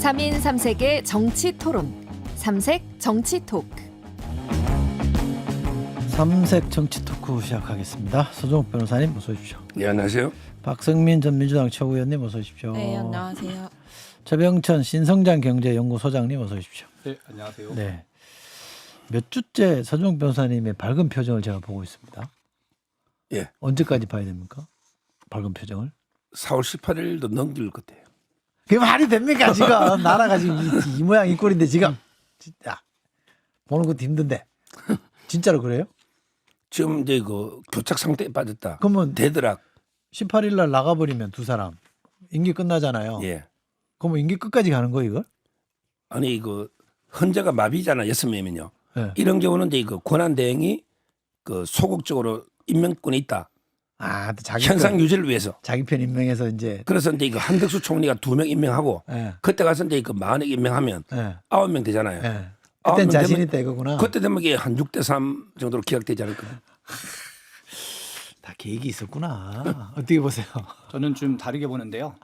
3인 3색의 정치 토론. 삼색 정치 토크. 삼색 정치 토크 시작하겠습니다. 서종욱 변호사님 어서 오십시오. 네, 안녕하세요. 박성민 전 민주당 최고위원님 어서 오십시오. 네, 안녕하세요. 최병천 신성장 경제연구소장님 어서 오십시오. 네, 안녕하세요. 네. 몇 주째 서종욱 변호사님의 밝은 표정을 제가 보고 있습니다. 예. 언제까지 봐야 됩니까? 밝은 표정을? 4월 18일도 넘길 것 같아요. 그게 말이 됩니까 지금? 나라가 지금 이 모양 이 꼴인데 지금 진짜 보는 것도 힘든데 진짜로 그래요? 지금 이제 그 교착 상태에 빠졌다. 그러면 되더락. 18일 날 나가버리면 두 사람 임기 끝나잖아요. 예. 그러면 임기 끝까지 가는 거예요 이걸? 아니 그 헌재가 마비잖아 6명이면요. 네. 이런 경우는 이제 그 권한 대행이 그 소극적으로 임명권이 있다. 아, 또 자기 현상 편, 유지를 위해서. 자기 편 임명해서 이제 그래서 이제 그 한덕수 총리가 2명 임명하고 예, 그때 가서 이제 그 만약 임명하면 예, 9명 되잖아요. 예. 아홉 그땐 명 자신 되면- 있다 이거구나. 그때 되면 이게 한 6대3 정도로 기각되지 않을까. 다 계획이 있었구나. 어떻게 보세요? 저는 좀 다르게 보는데요.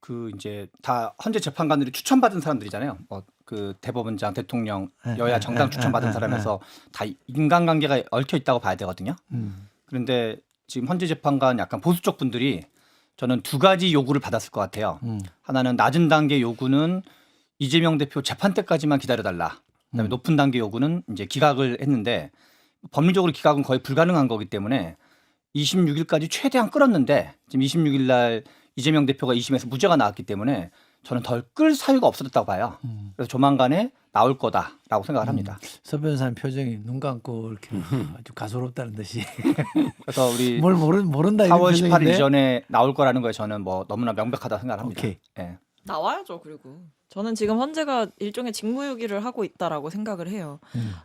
그 이제 다 헌재 재판관들이 추천받은 사람들이잖아요. 뭐 그 대법원장, 대통령, 여야 정당 추천받은 사람에서 다 인간관계가 얽혀 있다고 봐야 되거든요. 그런데 지금 헌재 재판관 약간 보수 쪽 분들이 저는 두 가지 요구를 받았을 것 같아요. 하나는 낮은 단계 요구는 이재명 대표 재판 때까지만 기다려달라. 그다음에 높은 단계 요구는 이제 기각을 했는데 법률적으로 기각은 거의 불가능한 거기 때문에 26일까지 최대한 끌었는데 지금 26일 날 이재명 대표가 2심에서 무죄가 나왔기 때문에 저는 덜 끌 사유가 없어졌다고 봐요. 그래서 조만간에 나올 거다라고 생각을 합니다. 서 변호사님 표정이 눈 감고 이렇게 아주 가소롭다는 듯이 그래서 우리 뭘 모른다 이런 4월 18일 표정인데? 이전에 나올 거라는 거에 저는 뭐 너무나 명백하다 생각을 합니다. 오케이. 예. 나와야죠. 그리고 저는 지금 헌재가 일종의 직무유기를 하고 있다라고 생각을 해요.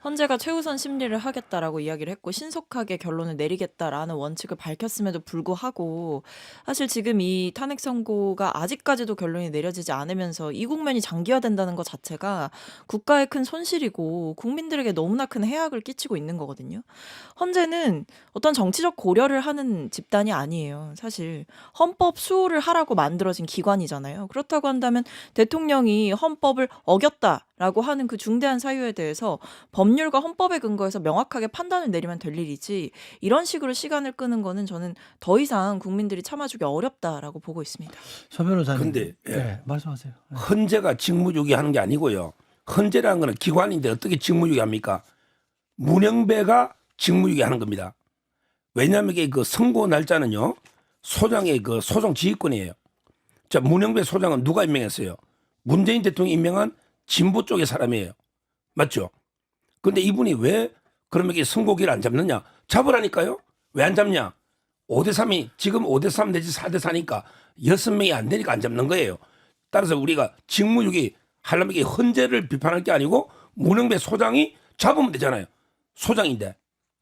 헌재가 최우선 심리를 하겠다라고 이야기를 했고 신속하게 결론을 내리겠다라는 원칙을 밝혔음에도 불구하고 사실 지금 이 탄핵 선고가 아직까지도 결론이 내려지지 않으면서 이 국면이 장기화된다는 것 자체가 국가의 큰 손실이고 국민들에게 너무나 큰 해악을 끼치고 있는 거거든요. 헌재는 어떤 정치적 고려를 하는 집단이 아니에요. 사실 헌법 수호를 하라고 만들어진 기관이잖아요. 그렇다고 한다면 대통령이 헌법을 어겼다라고 하는 그 중대한 사유에 대해서 법률과 헌법에 근거해서 명확하게 판단을 내리면 될 일이지 이런 식으로 시간을 끄는 거는 저는 더 이상 국민들이 참아주기 어렵다라고 보고 있습니다. 서 변호사님. 근데, 예. 네, 말씀하세요. 예. 헌재가 직무유기하는 게 아니고요. 헌재라는 거는 기관인데 어떻게 직무유기합니까? 문영배가 직무유기하는 겁니다. 왜냐하면 이게 그 선고 날짜는요. 소장의 그 소송 지휘권이에요. 자, 문영배 소장은 누가 임명했어요? 문재인 대통령이 임명한 진보 쪽의 사람이에요. 맞죠? 근데 이분이 왜 그러면 이게 선고기를 안 잡느냐? 잡으라니까요. 왜 안 잡냐? 5대3이 지금 5대3 내지 4대4니까 6명이 안 되니까 안 잡는 거예요. 따라서 우리가 직무유기 하려면 이게 헌재를 비판할 게 아니고 문영배 소장이 잡으면 되잖아요. 소장인데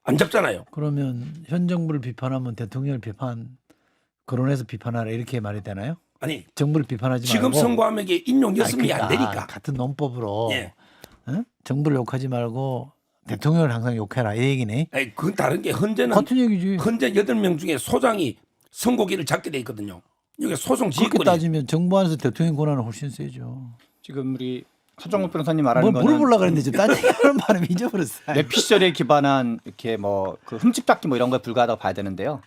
안 잡잖아요. 그러면 현 정부를 비판하면 대통령을 거론해서 비판하라 이렇게 말이 되나요? 아니 정부를 비판하지 지금 말고 선고하면 이게 인용 6명이 안 그러니까 되니까. 같은 논법으로 예. 어? 정부를 욕하지 말고 대통령을 항상 욕해라 이 얘기네. 아니, 그건 다른 게 헌재는 같은 얘기지. 헌재 8명 중에 소장이 선고기를 잡게 돼 있거든요. 이게 소송 그렇게 지휘권이. 따지면 정부 안에서 대통령 권한은 훨씬 세죠. 지금 우리 서정욱 변호사님 말하는 뭘 거는 물어보려고 그랬는데 지금 딴 얘기하는 바람에 잊어버렸어요. 내피 시절에 기반한 이렇게 뭐 그 흠집닦기 뭐 이런 거에 불과하다고 봐야 되는데요.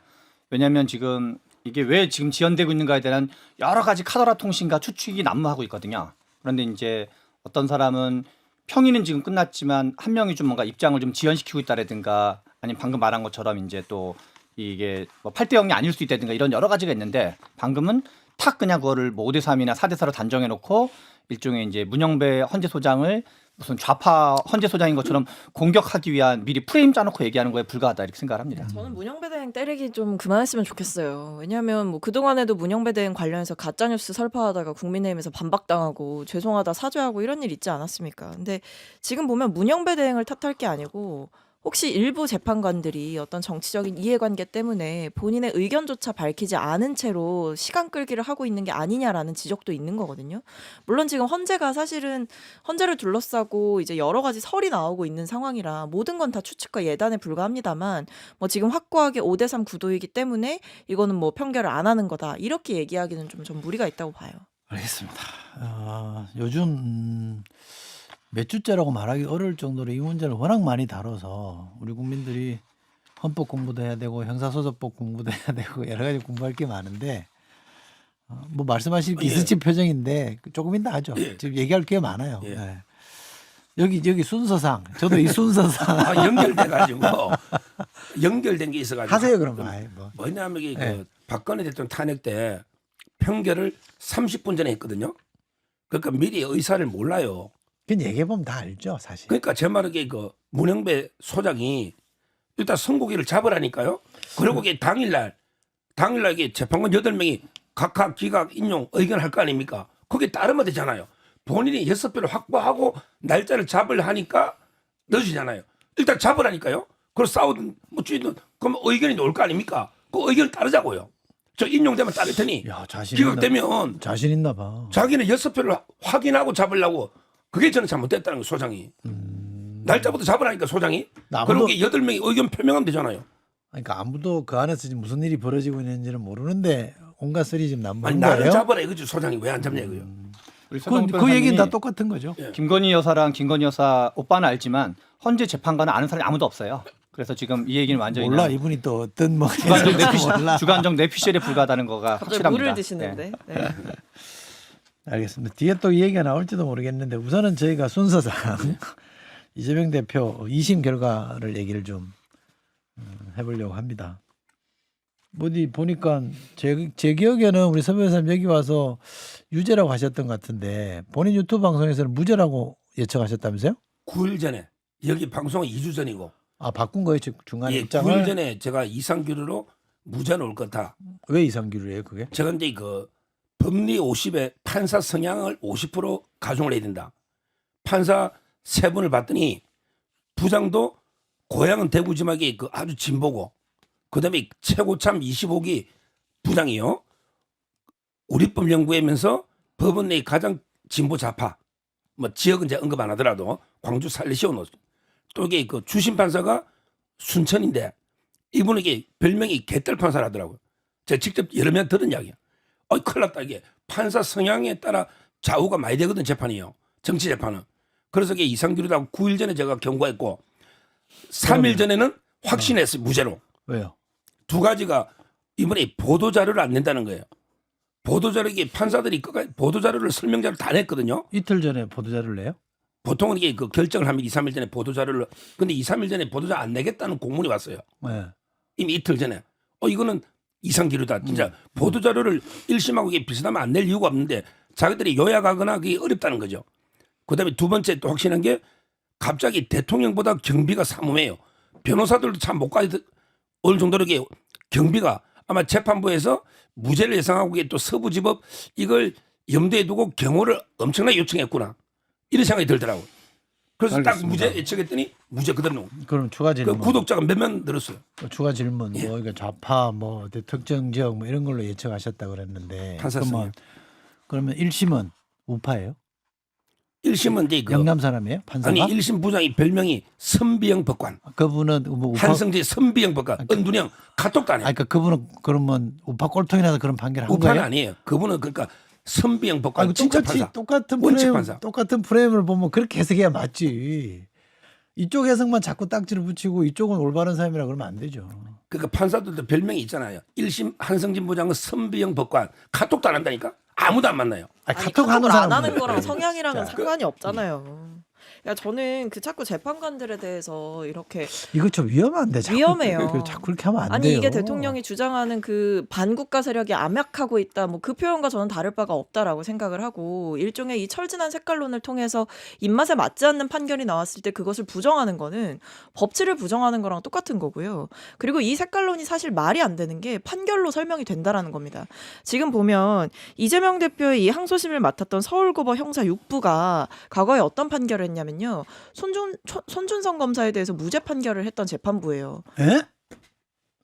왜냐하면 지금 이게 왜 지금 지연되고 있는가에 대한 여러 가지 카더라 통신과 추측이 난무하고 있거든요. 그런데 이제 어떤 사람은 평의는 지금 끝났지만 한 명이 좀 뭔가 입장을 좀 지연시키고 있다라든가 아니면 방금 말한 것처럼 이제 또 이게 뭐 8대 0이 아닐 수 있다든가 이런 여러 가지가 있는데 방금은 탁 그냥 그거를 뭐 5대 3이나 4대 4로 단정해 놓고 일종의 이제 문영배 헌재 소장을 무슨 좌파 헌재 소장인 것처럼 공격하기 위한 미리 프레임 짜놓고 얘기하는 거에 불과하다 이렇게 생각을 합니다. 저는 문영배 대행 때리기 좀 그만했으면 좋겠어요. 왜냐하면 뭐 그동안에도 문영배 대행 관련해서 가짜뉴스 설파하다가 국민의힘에서 반박당하고 죄송하다 사죄하고 이런 일 있지 않았습니까? 근데 지금 보면 문영배 대행을 탓할 게 아니고 혹시 일부 재판관들이 어떤 정치적인 이해관계 때문에 본인의 의견조차 밝히지 않은 채로 시간 끌기를 하고 있는 게 아니냐라는 지적도 있는 거거든요. 물론 지금 헌재가 사실은 헌재를 둘러싸고 이제 여러 가지 설이 나오고 있는 상황이라 모든 건 다 추측과 예단에 불과합니다만 뭐 지금 확고하게 5대3 구도이기 때문에 이거는 뭐 편결을 안 하는 거다 이렇게 얘기하기는 좀 무리가 있다고 봐요. 알겠습니다. 요즘 몇 주째라고 말하기 어려울 정도로 이 문제를 워낙 많이 다뤄서 우리 국민들이 헌법 공부도 해야 되고 형사소송법 공부도 해야 되고 여러 가지 공부할 게 많은데 뭐 말씀하실 게 있을지 표정인데 조금 이따 하죠. 지금 얘기할 게 많아요. 예. 네. 여기 순서상 저도 이 순서상 연결돼 가지고 연결된 게 있어가지고 하세요 그러면. 아이, 뭐. 뭐냐면 이게 네. 그 박근혜 대통령 탄핵 때 평결을 30분 전에 했거든요. 그러니까 미리 의사를 몰라요. 그건 얘기해 보면 다 알죠 사실. 그러니까 제 말은 그 문영배 소장이 일단 선고기를 잡으라니까요. 그리고 이게 당일날 이게 재판관 8명이 각각 기각 인용 의견할 거 아닙니까? 거기에 따르면 되잖아요. 본인이 6배를 확보하고 날짜를 잡으려 하니까 늦으잖아요. 일단 잡으라니까요. 그걸 싸우든 뭐 쥐든 그럼 의견이 나올 거 아닙니까? 그 의견을 따르자고요. 저 인용되면 따를 테니 야 자신 기각되면 자신 있나 봐. 자기는 6표를 확인하고 잡으려고 그게 저는 잘못됐다는 거 소장이. 날짜부터 잡으라니까 소장이. 아무도- 그리고 8명이 의견 표명하면 되잖아요. 그러니까 아무도 그 안에서 지금 무슨 일이 벌어지고 있는지는 모르는데 온갖 소리 지금 아니 남는 나를 거예요. 잡아라 이거지 소장이 왜 안 잡냐 이거요. 우리 그 서정욱 얘기는 다 변호사님이 똑같은 거죠. 예. 김건희 여사랑 김건희 여사 오빠는 알지만 헌재 재판관은 아는 사람이 아무도 없어요. 그래서 지금 이 얘기는 완전히 몰라 그냥 이분이 또 어떤 뭐 주관적 몰라. 주관적 뇌피셜에 불과하다는 거가 갑자기 확실합니다. 물을 네. 드시는데. 네. 알겠습니다. 뒤에 또 이 얘기가 나올지도 모르겠는데 우선은 저희가 순서상 이재명 대표 2심 결과를 얘기를 좀 해보려고 합니다. 어디 보니까 제 기억에는 우리 서 변호사님 여기 와서 유죄라고 하셨던 것 같은데 본인 유튜브 방송에서는 무죄라고 예측하셨다면서요? 9일 전에 여기 방송은 2주 전이고 아 바꾼 거예요 중간에 예, 입장을? 9일 전에 제가 이상규로 무죄 나올 거다. 왜 이상규로예요 그게? 제가 이제 그 법리 50에 판사 성향을 50% 가중을 해야 된다. 판사 3분을 봤더니 부장도 고향은 대구지막이 그 아주 진보고 그다음에 최고참 25기 부장이요. 우리법 연구하면서 법원 내 가장 진보 좌파 뭐 지역은 제가 언급 안 하더라도 광주 살리시오 또 이게 그 주심 판사가 순천인데 이분에게 별명이 개딸 판사라더라고요. 제가 직접 여러 명 들은 이야기야. 큰일 났다 이게 판사 성향에 따라 좌우가 많이 되거든 재판이요. 정치 재판은. 그래서 이게 이상규로다고 9일 전에 제가 경고했고 3일 전에는 확신했어요 무죄로. 왜요? 두 가지가 이번에 보도자료를 안 낸다는 거예요. 보도자료 이게 판사들이 보도자료를 설명자를 다 냈거든요. 이틀 전에 보도자료를 내요? 보통은 이게 그 결정을 하면 2, 3일 전에 보도자료를 근데 2, 3일 전에 보도자료 안 내겠다는 공문이 왔어요. 네. 이미 이틀 전에. 이거는 이상기류다. 진짜 보도자료를 1심하고 이게 비슷하면 안 낼 이유가 없는데 자기들이 요약하거나 그게 어렵다는 거죠. 그다음에 두 번째 또 확신한 게 갑자기 대통령보다 경비가 삼엄해요. 변호사들도 참 못 가올 정도로 이게 경비가 아마 재판부에서 무죄를 예상하고 이게 또 서부지법 이걸 염두에 두고 경호를 엄청나게 요청했구나. 이런 생각이 들더라고요. 그래서 딱 알겠습니다. 무죄 예측했더니 무죄 그대로. 그럼 추가 그 질문. 구독자가 몇 명 늘었어요. 추가 질문 뭐 이거 좌파 뭐 특정 지역 뭐 이런 걸로 예측하셨다 그랬는데 판사성이요. 그러면 1심은 우파예요? 1심은 이제 그 영남 사람이에요? 판사가? 아니 1심 부장이 별명이 선비형 법관. 그분은 뭐 우파 한성재 선비형 법관. 은둔형 카톡도 안 해요. 아니 그러니까 그분은 그러면 우파 꼴통이 나서 그런 판결을 한 우파는 거예요? 아니에요. 그분은 그러니까 선비형 법관. 아니 진짜 똑같이 판사. 똑같은 원칙 프레임 판사. 똑같은 프레임을 보면 그렇게 해석해야 맞지. 이쪽 해석만 자꾸 딱지를 붙이고 이쪽은 올바른 사람이라 그러면 안 되죠. 그러니까 판사들도 별명이 있잖아요. 1심 한성진 부장은 선비형 법관. 카톡도 안 한다니까. 아무도 안 만나요. 아니, 아니, 카톡 하는 카톡을 사람 안 하는 거랑 성향이랑은 진짜. 상관이 없잖아요. 야 저는 그 자꾸 재판관들에 대해서 이렇게 이거 좀 위험한데 자꾸 위험해요. 자꾸 그렇게 하면 안 아니 돼요. 이게 대통령이 주장하는 그 반국가 세력이 암약하고 있다 뭐 그 표현과 저는 다를 바가 없다라고 생각을 하고 일종의 이 철진한 색깔론을 통해서 입맛에 맞지 않는 판결이 나왔을 때 그것을 부정하는 거는 법치를 부정하는 거랑 똑같은 거고요. 그리고 이 색깔론이 사실 말이 안 되는 게 판결로 설명이 된다라는 겁니다. 지금 보면 이재명 대표의 이 항소심을 맡았던 서울고법 형사 6부가 과거에 어떤 판결을 했냐면요. 손준성 검사에 대해서 무죄 판결을 했던 재판부예요. 에?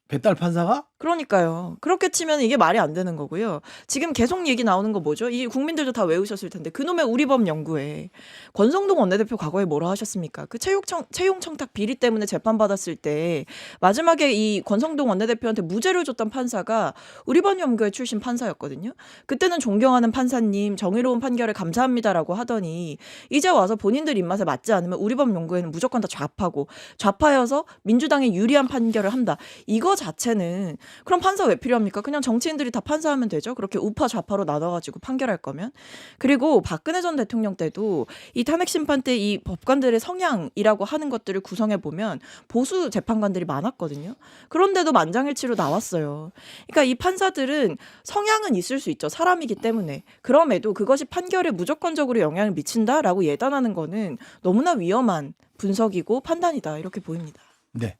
배달 판사가? 그러니까요. 그렇게 치면 이게 말이 안 되는 거고요. 지금 계속 얘기 나오는 거 뭐죠? 이 국민들도 다 외우셨을 텐데 그놈의 우리법 연구에 권성동 원내대표 과거에 뭐라 하셨습니까? 그 채용 청탁 비리 때문에 재판받았을 때 마지막에 이 권성동 원내대표한테 무죄를 줬던 판사가 우리법 연구회 출신 판사였거든요. 그때는 존경하는 판사님 정의로운 판결에 감사합니다라고 하더니 이제 와서 본인들 입맛에 맞지 않으면 우리법 연구회는 무조건 다 좌파고 좌파여서 민주당에 유리한 판결을 한다. 이거 자체는 그럼 판사 왜 필요합니까? 그냥 정치인들이 다 판사하면 되죠. 그렇게 우파 좌파로 나눠가지고 판결할 거면. 그리고 박근혜 전 대통령 때도 이 탄핵 심판 때 이 법관들의 성향이라고 하는 것들을 구성해 보면 보수 재판관들이 많았거든요. 그런데도 만장일치로 나왔어요. 그러니까 이 판사들은 성향은 있을 수 있죠. 사람이기 때문에. 그럼에도 그것이 판결에 무조건적으로 영향을 미친다라고 예단하는 거는 너무나 위험한 분석이고 판단이다. 이렇게 보입니다. 네.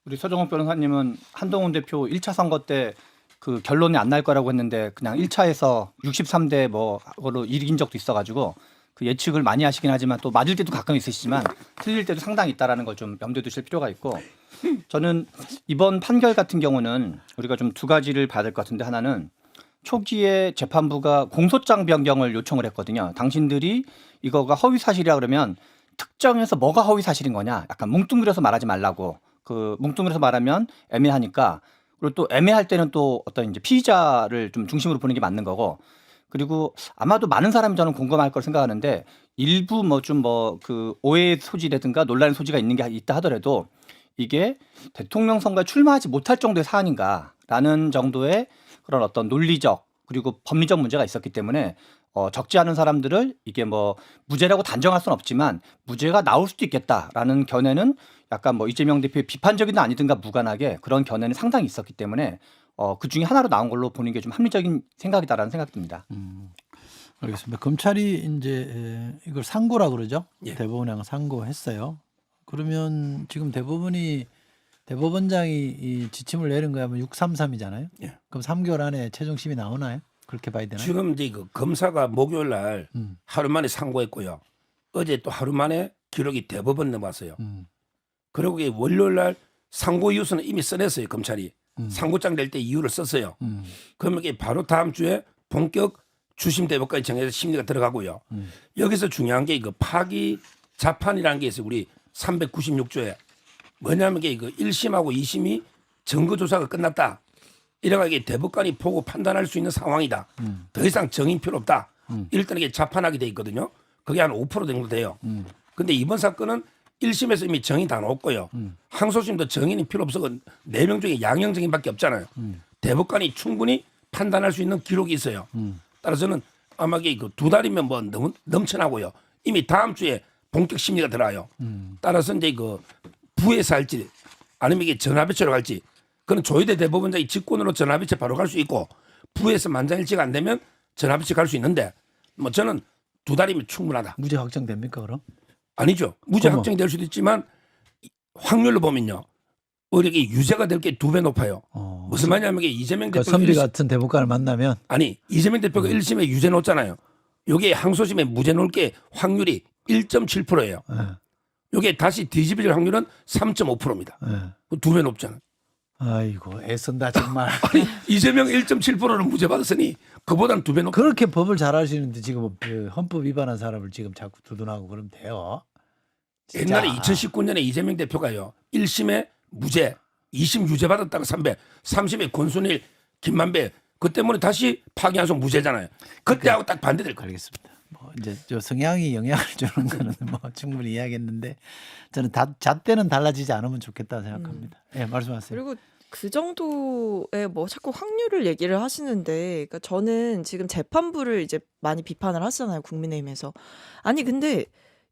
우리 서정욱 변호사님은 한동훈 대표 1차 선거 때 그 결론이 안 날 거라고 했는데 그냥 1차에서 63대 뭐로 이긴 적도 있어가지고 그 예측을 많이 하시긴 하지만 또 맞을 때도 가끔 있으시지만 틀릴 때도 상당히 있다라는 걸 좀 염두에 두실 필요가 있고 저는 이번 판결 같은 경우는 우리가 좀 두 가지를 봐야 될 것 같은데 하나는 초기에 재판부가 공소장 변경을 요청을 했거든요. 당신들이 이거가 허위 사실이라 그러면 특정해서 뭐가 허위 사실인 거냐 약간 뭉뚱그려서 말하지 말라고 그 뭉뚱그려서 말하면 애매하니까 그리고 또 애매할 때는 또 어떤 이제 피의자를 좀 중심으로 보는 게 맞는 거고 그리고 아마도 많은 사람이 저는 공감할 걸 생각하는데 일부 그 오해의 소지라든가 논란의 소지가 있는 게 있다 하더라도 이게 대통령 선거에 출마하지 못할 정도의 사안인가라는 정도의 그런 어떤 논리적 그리고 법리적 문제가 있었기 때문에 적지 않은 사람들을 이게 무죄라고 단정할 수는 없지만 무죄가 나올 수도 있겠다라는 견해는 약간 이재명 대표의 비판적이든 아니든가 무관하게 그런 견해는 상당히 있었기 때문에 그 중에 하나로 나온 걸로 보는 게 좀 합리적인 생각이다라는 생각이 듭니다. 알겠습니다. 검찰이 이제 이걸 상고라 그러죠. 예. 대법원에 상고했어요. 그러면 지금 대법원장이 이 지침을 내린 거야 633이잖아요. 예. 그럼 3개월 안에 최종심이 나오나요? 그렇게 봐야 되나요? 지금 이제 그 검사가 목요일 날 음. 하루 만에 상고했고요. 어제 또 하루 만에 기록이 대법원 넘어왔어요. 그리고 이게 월요일 날 상고 이유서는 이미 써냈어요. 검찰이. 상고장 낼 때 이유를 썼어요. 그러면 이게 바로 다음 주에 본격 주심 대법까지 정해서 심리가 들어가고요. 여기서 중요한 게 이거 파기 자판이라는 게 있어요. 우리 396조에. 뭐냐면 이게 이거 1심하고 2심이 증거조사가 끝났다. 이래가 이게 대법관이 보고 판단할 수 있는 상황이다. 더 이상 정인 필요 없다. 일단 이게 자판하게 돼 있거든요. 그게 한 5% 정도 돼요. 근데 이번 사건은 1심에서 이미 정인 다 나왔고요. 항소심도 정인이 필요 없어. 4명 중에 양형 정인밖에 없잖아요. 대법관이 충분히 판단할 수 있는 기록이 있어요. 따라서는 아마 이게 두 달이면 너무 넘쳐나고요. 이미 다음 주에 본격 심리가 들어와요. 따라서 이제 부에서 할지 아니면 이게 전화배치로 갈지 그건 조희대 대법원장이 직권으로 전화배치 바로 갈 수 있고 부에서 만장일치가 안 되면 전화배치 갈 수 있는데 저는 2달이면 충분하다. 무죄 확정됩니까 그럼? 아니죠. 무죄 그럼. 확정될 수도 있지만 확률로 보면요. 이렇게 유죄가 될 게 2배 높아요. 무슨 말이냐면 이재명 그러니까 대표가 선비 같은 대법관을 만나면 이재명 대표가 1심에 유죄 놓았잖아요. 요게 항소심에 무죄 놓을 게 확률이 1.7%예요. 요게 다시 뒤집어질 확률은 3.5%입니다. 2배 높잖아요. 아이고 애쓴다 정말. 아니 이재명 1.7%는 무죄 받았으니 그보다는 2배 높. 그렇게 법을 잘 아시는데 지금 그 헌법 위반한 사람을 지금 자꾸 두둔하고 그러면 돼요. 진짜. 옛날에 2019년에 이재명 대표가요. 1심에 무죄, 2심 유죄 받았다가 3심에 권순일, 김만배 그 때문에 다시 파기환송 무죄잖아요. 그때하고 딱 반대될 거예요. 알겠습니다. 이제 저 성향이 영향을 주는 거는 충분히 이해하겠는데 저는 잣대는 달라지지 않으면 좋겠다 생각합니다. 예, 말씀하세요. 그리고 그 정도의 자꾸 확률을 얘기를 하시는데, 그러니까 저는 지금 재판부를 이제 많이 비판을 하시잖아요, 국민의힘에서. 아니 근데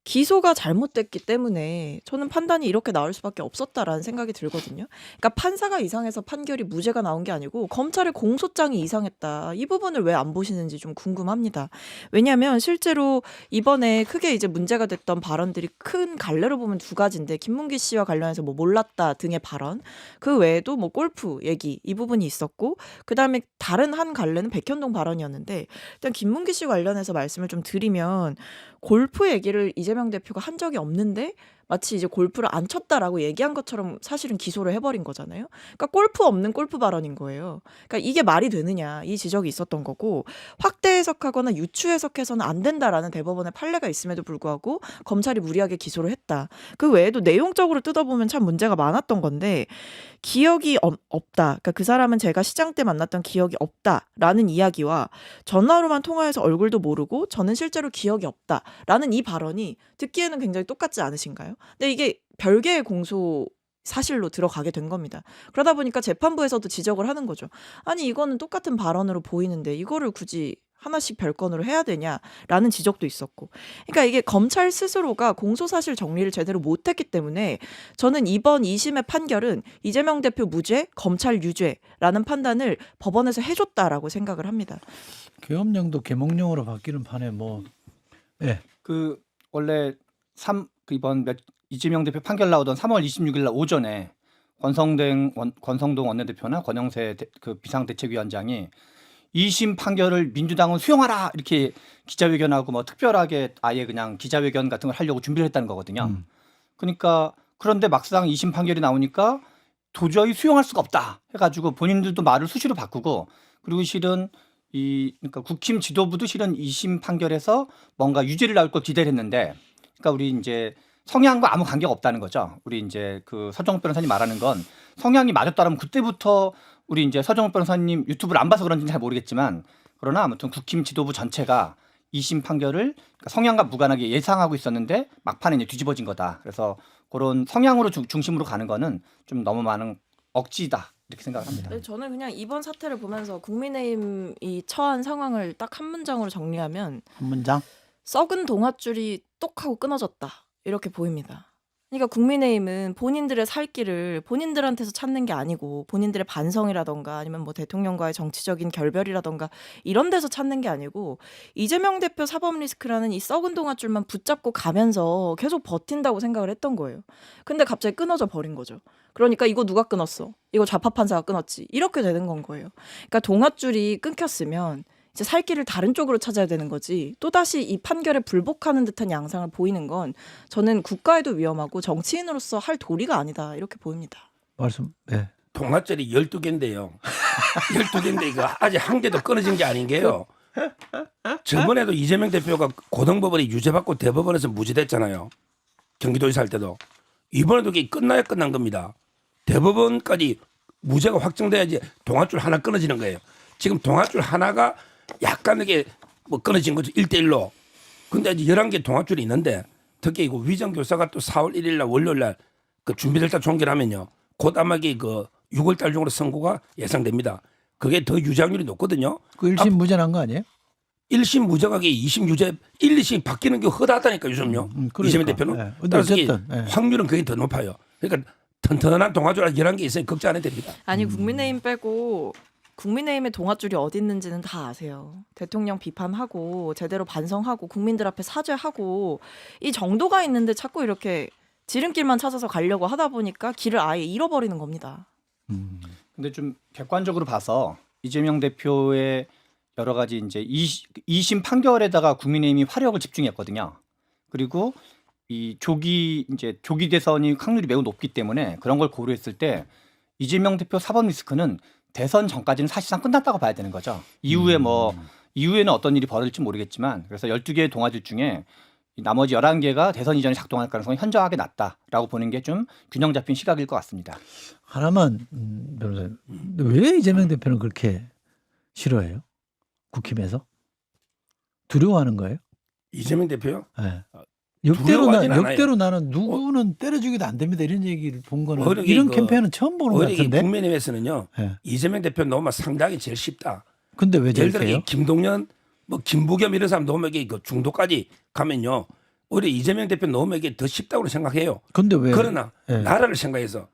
기소가 잘못됐기 때문에 저는 판단이 이렇게 나올 수밖에 없었다라는 생각이 들거든요. 그러니까 판사가 이상해서 판결이 무죄가 나온 게 아니고 검찰의 공소장이 이상했다. 이 부분을 왜 안 보시는지 좀 궁금합니다. 왜냐하면 실제로 이번에 크게 이제 문제가 됐던 발언들이 큰 갈래로 보면 2가지인데 김문기 씨와 관련해서 몰랐다 등의 발언, 그 외에도 골프 얘기 이 부분이 있었고, 그 다음에 다른 한 갈래는 백현동 발언이었는데, 일단 김문기 씨 관련해서 말씀을 좀 드리면 골프 얘기를 이재명 대표가 한 적이 없는데 마치 이제 골프를 안 쳤다라고 얘기한 것처럼 사실은 기소를 해버린 거잖아요. 그러니까 골프 없는 골프 발언인 거예요. 그러니까 이게 말이 되느냐 이 지적이 있었던 거고 확대 해석하거나 유추 해석해서는 안 된다라는 대법원의 판례가 있음에도 불구하고 검찰이 무리하게 기소를 했다. 그 외에도 내용적으로 뜯어보면 참 문제가 많았던 건데 기억이 없다. 그러니까 그 사람은 제가 시장 때 만났던 기억이 없다라는 이야기와 전화로만 통화해서 얼굴도 모르고 저는 실제로 기억이 없다라는 이 발언이 듣기에는 굉장히 똑같지 않으신가요? 근데 이게 별개의 공소 사실로 들어가게 된 겁니다. 그러다 보니까 재판부에서도 지적을 하는 거죠. 아니 이거는 똑같은 발언으로 보이는데 이거를 굳이 하나씩 별건으로 해야 되냐라는 지적도 있었고. 그러니까 이게 검찰 스스로가 공소사실 정리를 제대로 못했기 때문에 저는 이번 2심의 판결은 이재명 대표 무죄, 검찰 유죄라는 판단을 법원에서 해줬다라고 생각을 합니다. 계엄령도 계몽령으로 바뀌는 판에 뭐 예. 그 원래 이번 이재명 대표 판결 나오던 3월 26일 날 오전에 권성동 원내대표나 권영세 그 비상대책위원장이 2심 판결을 민주당은 수용하라 이렇게 기자회견하고 뭐 특별하게 아예 그냥 기자회견 같은 걸 하려고 준비를 했다는 거거든요. 그러니까 그런데 막상 2심 판결이 나오니까 도저히 수용할 수가 없다 해가지고 본인들도 말을 수시로 바꾸고 그리고 실은 그러니까 국힘 지도부도 실은 2심 판결에서 뭔가 유죄를 나올 걸 기대를 했는데 그러니까 우리 이제 성향과 아무 관계가 없다는 거죠. 우리 이제 그 서정욱 변호사님 말하는 건 성향이 맞았다면 그때부터 우리 이제 서정욱 변호사님 유튜브를 안 봐서 그런지는 잘 모르겠지만 그러나 아무튼 국힘 지도부 전체가 2심 판결을 그러니까 성향과 무관하게 예상하고 있었는데 막판에 이제 뒤집어진 거다. 그래서 그런 성향으로 중심으로 가는 거는 좀 너무 많은 억지다 이렇게 생각을 합니다. 네, 저는 그냥 이번 사태를 보면서 국민의힘이 처한 상황을 딱 한 문장으로 정리하면 한 문장. 썩은 동아줄이 똑 하고 끊어졌다 이렇게 보입니다. 그러니까 국민의힘은 본인들의 살 길을 본인들한테서 찾는 게 아니고 본인들의 반성이라던가 아니면 뭐 대통령과의 정치적인 결별이라던가 이런 데서 찾는 게 아니고 이재명 대표 사법 리스크라는 이 썩은 동아줄만 붙잡고 가면서 계속 버틴다고 생각을 했던 거예요. 근데 갑자기 끊어져 버린 거죠. 그러니까 이거 누가 끊었어? 이거 좌파 판사가 끊었지. 이렇게 되는 건 거예요. 그러니까 동아줄이 끊겼으면 이제 살 길을 다른 쪽으로 찾아야 되는 거지. 또다시 이 판결에 불복하는 듯한 양상을 보이는 건 저는 국가에도 위험하고 정치인으로서 할 도리가 아니다. 이렇게 보입니다. 말씀. 네. 동아줄이 12개인데요. 12개인데 이거 아직 한 개도 끊어진 게 아닌 게요. 저번에도 이재명 대표가 고등법원이 유죄받고 대법원에서 무죄됐잖아요. 경기도지사 할 때도. 이번에도 이게 끝나야 끝난 겁니다. 대법원까지 무죄가 확정돼야지 동아줄 하나 끊어지는 거예요. 지금 동아줄 하나가 약간 이게 뭐 끊어진 거죠. 1대1로. 근데 이제 11개 동아줄이 있는데 특히 이거 위정교사가 또 4월 1일 날 월요일 날 그 준비절차 종결하면요. 곧 아마 그 6월 달 중으로 선고가 예상됩니다. 그게 더 유죄확률이 높거든요. 그 1심 무죄난 거 아니에요? 1심 무죄가 2심 유죄 1, 2심 바뀌는 게 허다하다니까 요즘요. 그러니까. 이재명 대표는. 네. 근데 따라서 어쨌든 네. 확률은 그게 더 높아요. 그러니까 튼튼한 동아줄 11개 있으니 걱정 안 해도 됩니다. 아니 국민의힘 빼고 국민의힘의 동아줄이 어디 있는지는 다 아세요. 대통령 비판하고 제대로 반성하고 국민들 앞에 사죄하고 이 정도가 있는데 자꾸 이렇게 지름길만 찾아서 가려고 하다 보니까 길을 아예 잃어버리는 겁니다. 근데 좀 객관적으로 봐서 이재명 대표의 여러 가지 이제 2심 판결에다가 국민의힘이 화력을 집중했거든요. 그리고 이 조기 대선이 확률이 매우 높기 때문에 그런 걸 고려했을 때 이재명 대표 사법 리스크는 대선 전까지는 사실상 끝났다고 봐야 되는 거죠. 이후에는 어떤 일이 벌어질지 모르겠지만 그래서 12개의 동아줄 중에 나머지 11개가 대선 이전에 작동할 가능성이 현저하게 낮다라고 보는 게 좀 균형 잡힌 시각일 것 같습니다. 하나만 변호사님. 왜 이재명 대표는 그렇게 싫어해요? 국힘에서? 두려워하는 거예요? 이재명 대표요? 네. 두려워하진 않아요. 역대로 나는 누구는 때려주기도 안 됩니다. 이런 얘기를 본 거는 오히려 이런 그- 캠페인은 처음 보는 것 오히려 이 같은데. 국민의힘에서는요. 네. 이재명 대표 놓으면 상당히 제일 쉽다. 근데 왜 예를 들어 저렇게요? 이 김동연, 뭐 김부겸 이런 사람 놓으면 이게 그 중도까지 가면요. 오히려 이재명 대표 놓으면 이게 더 쉽다고 생각해요. 근데 왜? 그러나 네. 나라를 생각해서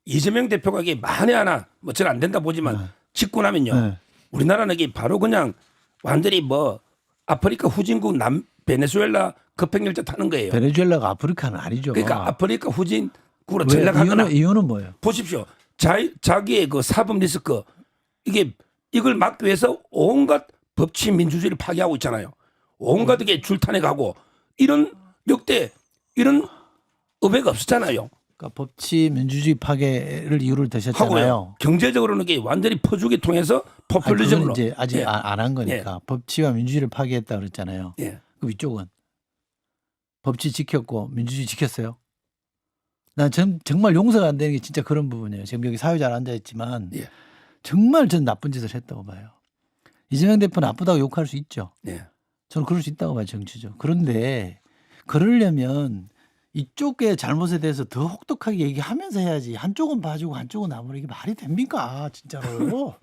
이재명 대표가 이게 만에 하나 뭐 잘 안 된다 보지만 짓고 나면요. 네. 우리나라는 이게 바로 그냥 완전히 뭐 아프리카 후진국 베네수엘라 급행열차 타는 거예요. 베네수엘라가 아프리카는 아니죠. 그러니까 아프리카 후진국으로 왜? 전락하거나 이유는 뭐예요? 보십시오. 자기의 그 사법 리스크 이걸 막기 위해서 온갖 법치 민주주의를 파괴하고 있잖아요. 온갖 게 줄타내 가고 이런 역대 이런 의회가 없었잖아요. 그러니까 법치 민주주의 파괴를 이유를 드셨잖아요. 하고요. 경제적으로는 이게 완전히 퍼주기 통해서 아니, 포퓰리즘으로. 그건 이제 아직 예. 안 한 거니까 법치와 민주주의를 파괴했다 그랬잖아요. 예. 그 위쪽은 법치 지켰고 민주주의 지켰어요. 난 정말 용서가 안 되는 게 진짜 그런 부분이에요. 지금 여기 사회자로 앉아 있지만 예. 정말 전 나쁜 짓을 했다고 봐요. 이재명 대표 나쁘다고 욕할 수 있죠. 예. 저는 그럴 수 있다고 봐요, 정치죠. 그런데 그러려면 이쪽의 잘못에 대해서 더 혹독하게 얘기하면서 해야지. 한쪽은 봐주고 한쪽은 나무라 이게 말이 됩니까, 진짜로?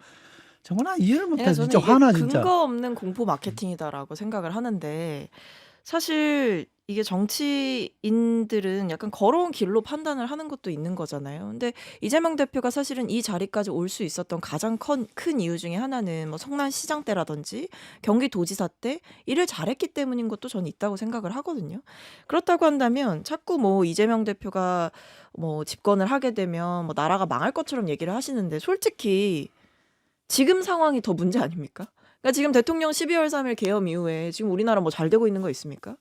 정말 나 이해를 못해. 저는 진짜 이게 화나 진짜. 근거 없는 공포 마케팅이다라고 생각을 하는데 사실 이게 정치인들은 약간 걸어온 길로 판단을 하는 것도 있는 거잖아요. 근데 이재명 대표가 사실은 이 자리까지 올 수 있었던 가장 큰 이유 중에 하나는 뭐 성남시장 때라든지 경기도지사 때 일을 잘했기 때문인 것도 저는 있다고 생각을 하거든요. 그렇다고 한다면 자꾸 뭐 이재명 대표가 뭐 집권을 하게 되면 뭐 나라가 망할 것처럼 얘기를 하시는데 솔직히 지금 상황이 더 문제 아닙니까? 그러니까 지금 대통령 12월 3일 계엄 이후에 지금 우리나라 뭐 잘 되고 있는 거 있습니까?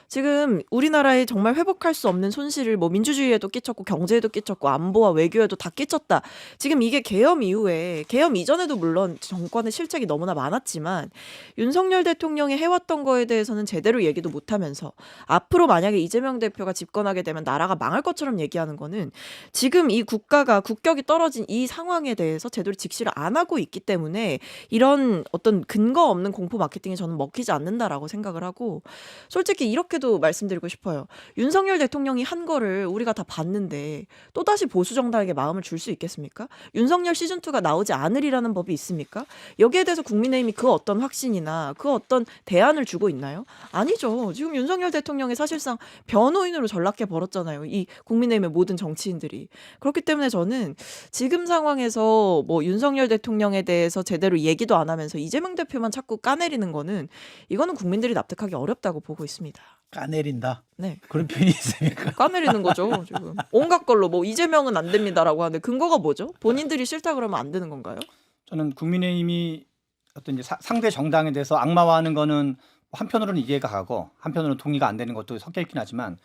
지금 우리나라에 정말 회복할 수 없는 손실을 뭐 민주주의에도 끼쳤고 경제에도 끼쳤고 안보와 외교에도 다 끼쳤다. 지금 이게 계엄 이후에 계엄 이전에도 물론 정권의 실책이 너무나 많았지만 윤석열 대통령이 해왔던 거에 대해서는 제대로 얘기도 못하면서 앞으로 만약에 이재명 대표가 집권하게 되면 나라가 망할 것처럼 얘기하는 거는 지금 이 국가가 국격이 떨어진 이 상황에 대해서 제대로 직시를 안 하고 있기 때문에 이런 어떤 근거 없는 공포 마케팅이 저는 먹히지 않는다라고 생각을 하고 솔직히 이렇게도 말씀드리고 싶어요. 윤석열 대통령이 한 거를 우리가 다 봤는데 또다시 보수 정당에게 마음을 줄 수 있겠습니까? 윤석열 시즌2가 나오지 않으리라는 법이 있습니까? 여기에 대해서 국민의힘이 그 어떤 확신이나 그 어떤 대안을 주고 있나요? 아니죠. 지금 윤석열 대통령이 사실상 변호인으로 전락해 버렸잖아요. 이 국민의힘의 모든 정치인들이. 그렇기 때문에 저는 지금 상황에서 뭐 윤석열 대통령에 대해서 제대로 얘기도 안 하면서 이재명 대표만 자꾸 까내리는 거는 이거는 국민들이 납득하기 어렵다고 보고 있습니다. 까내린다. 네. 그런 편이 있습니까? 까내리는 거죠, 지금. 온갖 걸로 뭐 이재명은 안 됩니다라고 하는데 근거가 뭐죠? 본인들이 싫다 그러면 안 되는 건가요? 저는 국민의힘이 어떤 이제 상대 정당에 대해서 악마화하는 거는 한편으로는 이해가 가고 한편으로는 동의가 안 되는 것도 섞여 있긴 하지만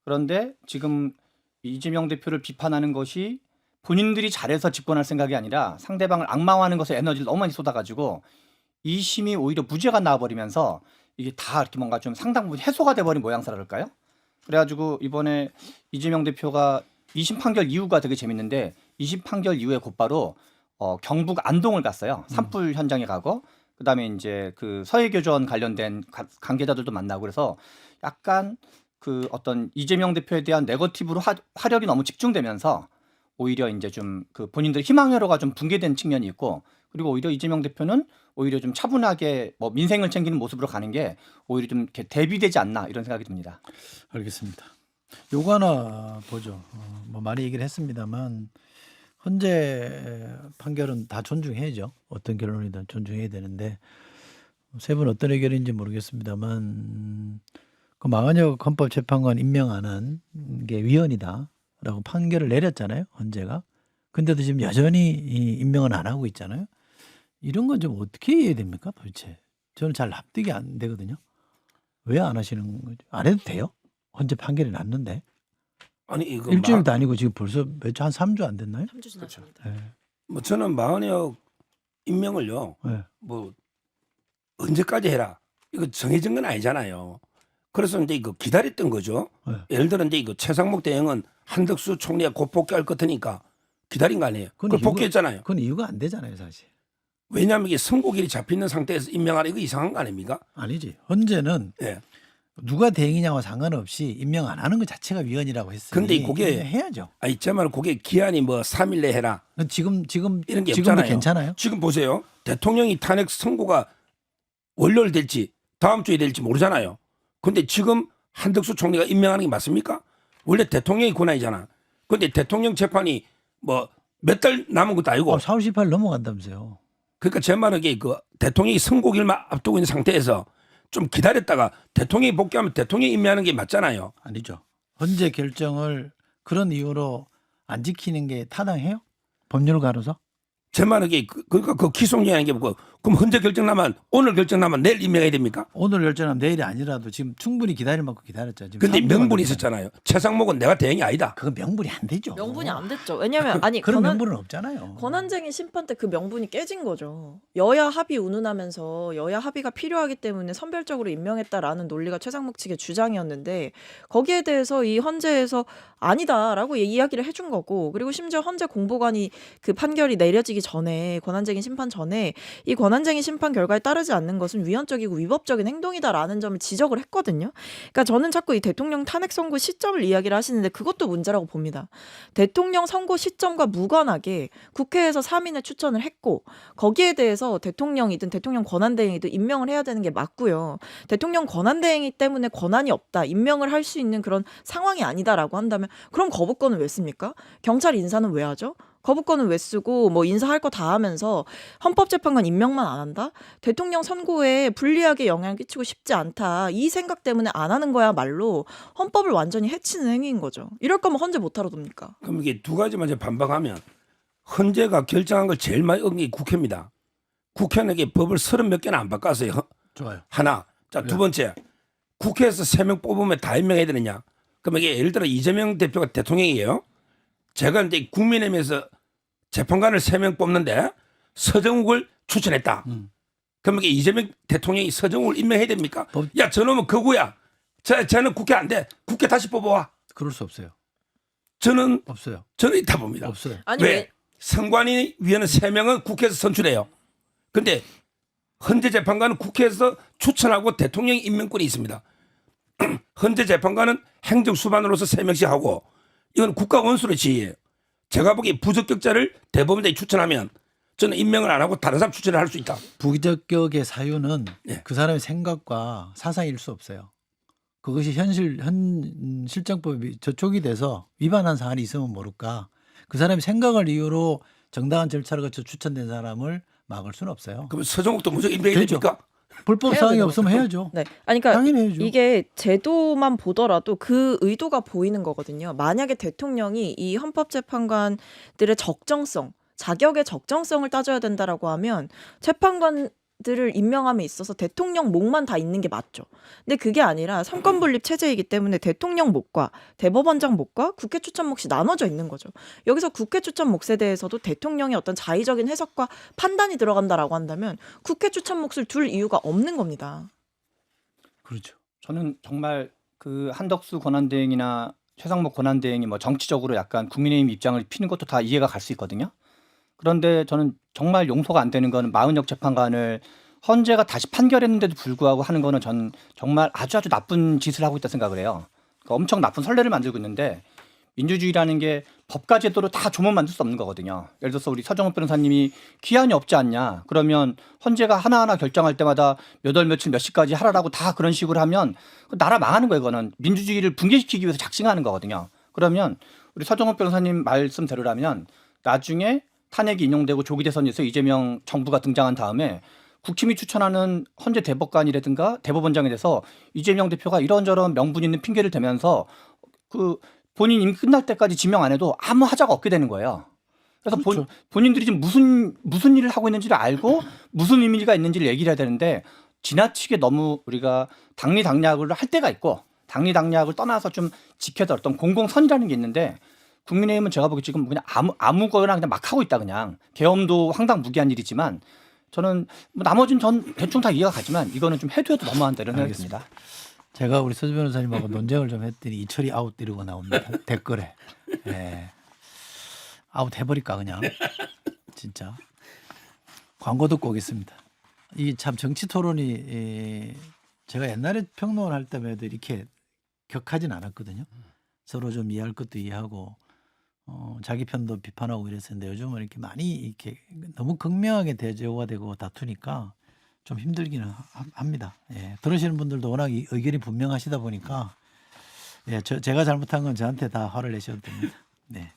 그런데 지금 이재명 대표를 비판하는 것이 본인들이 잘해서 집권할 생각이 아니라 상대방을 악마화하는 것에 에너지를 너무 많이 쏟아가지고 2심이 오히려 무죄가 나와버리면서 이게 다 이렇게 뭔가 좀 상당 부분 해소가 돼버린 모양새라 그럴까요? 그래가지고 이번에 이재명 대표가 2심 판결 이후가 되게 재밌는데 2심 판결 이후에 곧바로 경북 안동을 갔어요. 산불 현장에 가고 그다음에 이제 그 서해교전 관련된 관계자들도 만나고 그래서 약간 그 어떤 이재명 대표에 대한 네거티브로 화력이 너무 집중되면서 오히려 이제 좀 그 본인들 희망회로가 좀 붕괴된 측면이 있고 그리고 오히려 이재명 대표는 오히려 좀 차분하게 뭐 민생을 챙기는 모습으로 가는 게 오히려 좀 이렇게 대비되지 않나 이런 생각이 듭니다. 알겠습니다. 요거 하나 보죠. 뭐 많이 얘기를 했습니다만 헌재 판결은 다 존중해야죠. 어떤 결론이든 존중해야 되는데 세 분 어떤 의견인지 모르겠습니다만 그 마은혁 헌법재판관 임명하는 게 위헌이다라고 판결을 내렸잖아요. 헌재가. 근데도 지금 여전히 이 임명은 안 하고 있잖아요. 이런 건 좀 어떻게 이해해야 됩니까 도대체? 저는 잘 납득이 안 되거든요. 왜 안 하시는 거죠? 안 해도 돼요? 헌재 판결이 났는데. 아니 이거 일주일도 아니고 지금 벌써 몇 주 한 3주 안 됐나요? 3주 지났습니다. 네. 뭐 저는 마은혁 임명을요. 네. 뭐 언제까지 해라 이거 정해진 건 아니잖아요. 그래서 이제 이거 기다렸던 거죠. 네. 예를 들어 이제 이거 최상목 대행은 한덕수 총리가 곧 복귀할 것 같으니까 기다린 거 아니에요. 그걸 복귀했잖아요. 그건 이유가 안 되잖아요, 사실. 왜냐하면 이게 선고일이 잡히는 상태에서 임명하는 이거 이상한 거 아닙니까? 아니지. 헌재는 예. 누가 대행이냐와 상관없이 임명 안 하는 것 자체가 위헌이라고 했으니. 근데 그게 해야죠. 아니 제 말은 그게 기한이 뭐 3일 내에 해라. 지금 이런 게 지금도 없잖아요. 괜찮아요? 지금 보세요. 대통령이 탄핵 선고가 월요일 될지 다음 주에 될지 모르잖아요. 근데 지금 한덕수 총리가 임명하는 게 맞습니까? 원래 대통령이 권한이잖아. 근데 대통령 재판이 뭐 몇 달 남은 것도 아니고 4월 18일 넘어간다면서요. 그러니까 제 말은 이게 그 대통령이 선고일만 앞두고 있는 상태에서 좀 기다렸다가 대통령이 복귀하면 대통령이 임명하는 게 맞잖아요. 아니죠. 헌재 결정을 그런 이유로 안 지키는 게 타당해요? 법률가로서? 제 말은 이게 그러니까 그 기소유예라는 게 뭐고 그럼 헌재 결정 나면 오늘 결정 나면 내일 임명해야 됩니까? 오늘 결정하면 내일이 아니라도 지금 충분히 기다릴 만큼 기다렸죠. 지금 근데 3개월 명분이 걸렸잖아요. 있었잖아요. 최상목은 내가 대행이 아니다. 그건 명분이 안 되죠. 명분이 안 됐죠. 왜냐면 아니 그런 명분은 없잖아요. 권한쟁의 심판 때 그 명분이 깨진 거죠. 여야 합의 운운하면서 여야 합의가 필요하기 때문에 선별적으로 임명했다라는 논리가 최상목 측의 주장이었는데 거기에 대해서 이 헌재에서 아니다라고 이야기를 해준 거고 그리고 심지어 헌재 공보관이 그 판결이 내려지기 전에 권한쟁의 심판 전에 이 권한쟁의 심판 결과에 따르지 않는 것은 위헌적이고 위법적인 행동이다라는 점을 지적을 했거든요. 그러니까 저는 자꾸 이 대통령 탄핵 선고 시점을 이야기를 하시는데 그것도 문제라고 봅니다. 대통령 선고 시점과 무관하게 국회에서 3인을 추천을 했고 거기에 대해서 대통령이든 대통령 권한대행이든 임명을 해야 되는 게 맞고요. 대통령 권한대행이 때문에 권한이 없다. 임명을 할 수 있는 그런 상황이 아니다라고 한다면 그럼 거부권은 왜 씁니까? 경찰 인사는 왜 하죠? 거부권은 왜 쓰고 뭐 인사할 거 다 하면서 헌법재판관 임명만 안 한다? 대통령 선고에 불리하게 영향을 끼치고 싶지 않다. 이 생각 때문에 안 하는 거야말로 헌법을 완전히 해치는 행위인 거죠. 이럴 거면 헌재 못하러 돕니까? 그럼 이게 두 가지만 제가 반박하면 헌재가 결정한 걸 제일 많이 얻은 게 국회입니다. 국회는 이게 법을 30몇 개나 안 바꿨어요. 좋아요. 하나. 자, 두 번째. 국회에서 3명 뽑으면 다 임명해야 되느냐? 그럼 이게 예를 들어 이재명 대표가 대통령이에요. 제가 이제 국민의힘에서 재판관을 3명 뽑는데 서정욱을 추천했다. 그럼 이게 이재명 대통령이 서정욱을 임명해야 됩니까? 야, 저놈은 거구야. 쟤는 국회 안 돼. 국회 다시 뽑아와. 그럴 수 없어요. 저는 없어요. 있다 봅니다. 없어요. 아니 왜? 선관위 위원은 3명은 국회에서 선출해요. 근데 헌재 재판관은 국회에서 추천하고 대통령 임명권이 있습니다. 헌재 재판관은 행정수반으로서 3명씩 하고 이건 국가 원수의 지위예요. 제가 보기에 부적격자를 대법원장이 추천하면 저는 임명을 안 하고 다른 사람 추천을 할 수 있다. 부적격의 사유는 네. 그 사람의 생각과 사상일 수 없어요. 그것이 현 실정법이 저촉이 돼서 위반한 사안이 있으면 모를까. 그 사람의 생각을 이유로 정당한 절차를 거쳐 추천된 사람을 막을 수는 없어요. 그럼 서정욱도 무조건 임명해야 되죠. 됩니까? 불법 해야 사항이 되는 없으면 해야죠. 네. 아니 그러니까 당연히 해야죠. 이게 제도만 보더라도 그 의도가 보이는 거거든요. 만약에 대통령이 이 헌법재판관들의 적정성, 자격의 적정성을 따져야 된다라고 하면 재판관들을 임명함에 있어서 대통령 목만 다 있는 게 맞죠. 근데 그게 아니라 삼권분립 체제이기 때문에 대통령 목과 대법원장 목과 국회 추천 몫이 나눠져 있는 거죠. 여기서 국회 추천 몫에 대해서도 대통령의 어떤 자의적인 해석과 판단이 들어간다라고 한다면 국회 추천 몫을 둘 이유가 없는 겁니다. 그렇죠. 저는 정말 그 한덕수 권한대행이나 최상목 권한대행이 뭐 정치적으로 약간 국민의힘 입장을 피는 것도 다 이해가 갈 수 있거든요. 그런데 저는 정말 용서가 안 되는 거는 마흔역 재판관을 헌재가 다시 판결했는데도 불구하고 하는 거는 전 정말 아주 나쁜 짓을 하고 있다 생각을 해요. 그러니까 엄청 나쁜 선례를 만들고 있는데 민주주의라는 게 법과 제도로 다 조문 만들 수 없는 거거든요. 예를 들어서 우리 서정훈 변호사님이 기한이 없지 않냐. 그러면 헌재가 하나하나 결정할 때마다 몇 월 며칠 몇 시까지 하라라고 다 그런 식으로 하면 나라 망하는 거예요. 이거는 민주주의를 붕괴시키기 위해서 작심하는 거거든요. 그러면 우리 서정훈 변호사님 말씀대로라면 나중에 탄핵이 인용되고 조기 대선에서 이재명 정부가 등장한 다음에 국힘이 추천하는 헌재 대법관이라든가 대법원장에 대해서 이재명 대표가 이런저런 명분 있는 핑계를 대면서 그 본인 임기 끝날 때까지 지명 안 해도 아무 하자가 없게 되는 거예요. 그래서 그렇죠. 본인들이 지금 무슨 일을 하고 있는지를 알고 무슨 의미가 있는지를 얘기를 해야 되는데 지나치게 너무 우리가 당리당략을 할 때가 있고 당리당략을 떠나서 좀 지켜야 될 어떤 공공선이라는 게 있는데 국민의힘은 제가 보기 지금 그냥 아무거나 그냥 막 하고 있다 그냥 계엄도 황당무계한 일이지만 저는 뭐 나머지는 전 대충 다 이해가 가지만 이거는 좀 해도 너무한다 이런 생각이 듭니다. 제가 우리 서주 변호사님하고 논쟁을 좀 했더니 이철이 아웃 이러고 나옵니다. 댓글에. 예. 아웃 해버릴까 그냥. 진짜. 광고 듣고 오겠습니다. 이 참 정치 토론이 제가 옛날에 평론을 할 때만 해도 이렇게 격하진 않았거든요. 서로 좀 이해할 것도 이해하고 자기 편도 비판하고 이랬었는데 요즘은 이렇게 많이 이렇게 너무 극명하게 대조가 되고 다투니까 좀 힘들기는 합니다. 예, 들으시는 분들도 워낙 의견이 분명하시다 보니까 예, 제가 잘못한 건 저한테 다 화를 내셔도 됩니다. 네.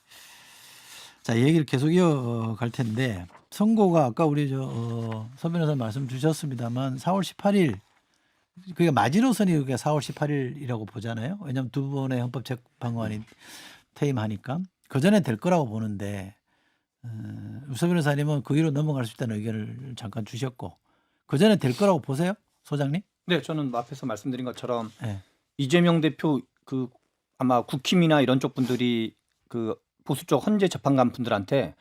자, 이 얘기를 계속 이어갈 텐데 선고가 아까 우리 서 변호사 말씀 주셨습니다만 4월 18일 그게 마지노선이 그게 4월 18일이라고 보잖아요. 왜냐하면 두 번의 헌법재판관이 퇴임하니까 그 전에 될 거라고 보는데 우서 변호사님은 그 위로 넘어갈 수 있다는 의견을 잠깐 주셨고 그 전에 될 거라고 보세요, 소장님? 네, 저는 앞에서 말씀드린 것처럼 네. 이재명 대표 그 아마 국힘이나 이런 쪽 분들이 그 보수 쪽 헌재 재판관 분들한테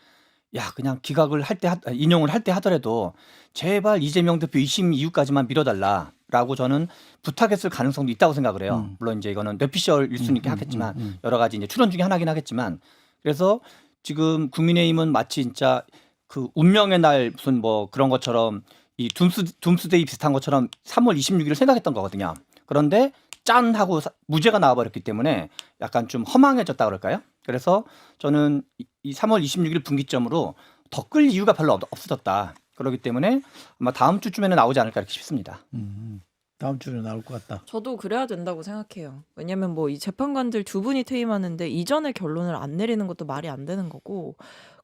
야 그냥 기각을 할 때 인용을 할 때 하더라도 제발 이재명 대표 2심 이후까지만 미뤄달라라고 저는 부탁했을 가능성도 있다고 생각을 해요. 물론 이제 이거는 뇌피셜일 수는 있긴 하겠지만 여러 가지 이제 추론 중에 하나긴 하겠지만 그래서 지금 국민의힘은 마치 진짜 그 운명의 날 무슨 뭐 그런 것처럼 이 둠스데이 비슷한 것처럼 3월 26일을 생각했던 거거든요. 그런데 짠 하고 무죄가 나와버렸기 때문에 약간 좀 허망해졌다 그럴까요? 그래서 저는 이 3월 26일 분기점으로 더 끌 이유가 별로 없어졌다. 그렇기 때문에 아마 다음 주쯤에는 나오지 않을까 이렇게 싶습니다. 다음 주에 나올 것 같다. 저도 그래야 된다고 생각해요. 왜냐면 뭐 이 재판관들 두 분이 퇴임하는데 이전에 결론을 안 내리는 것도 말이 안 되는 거고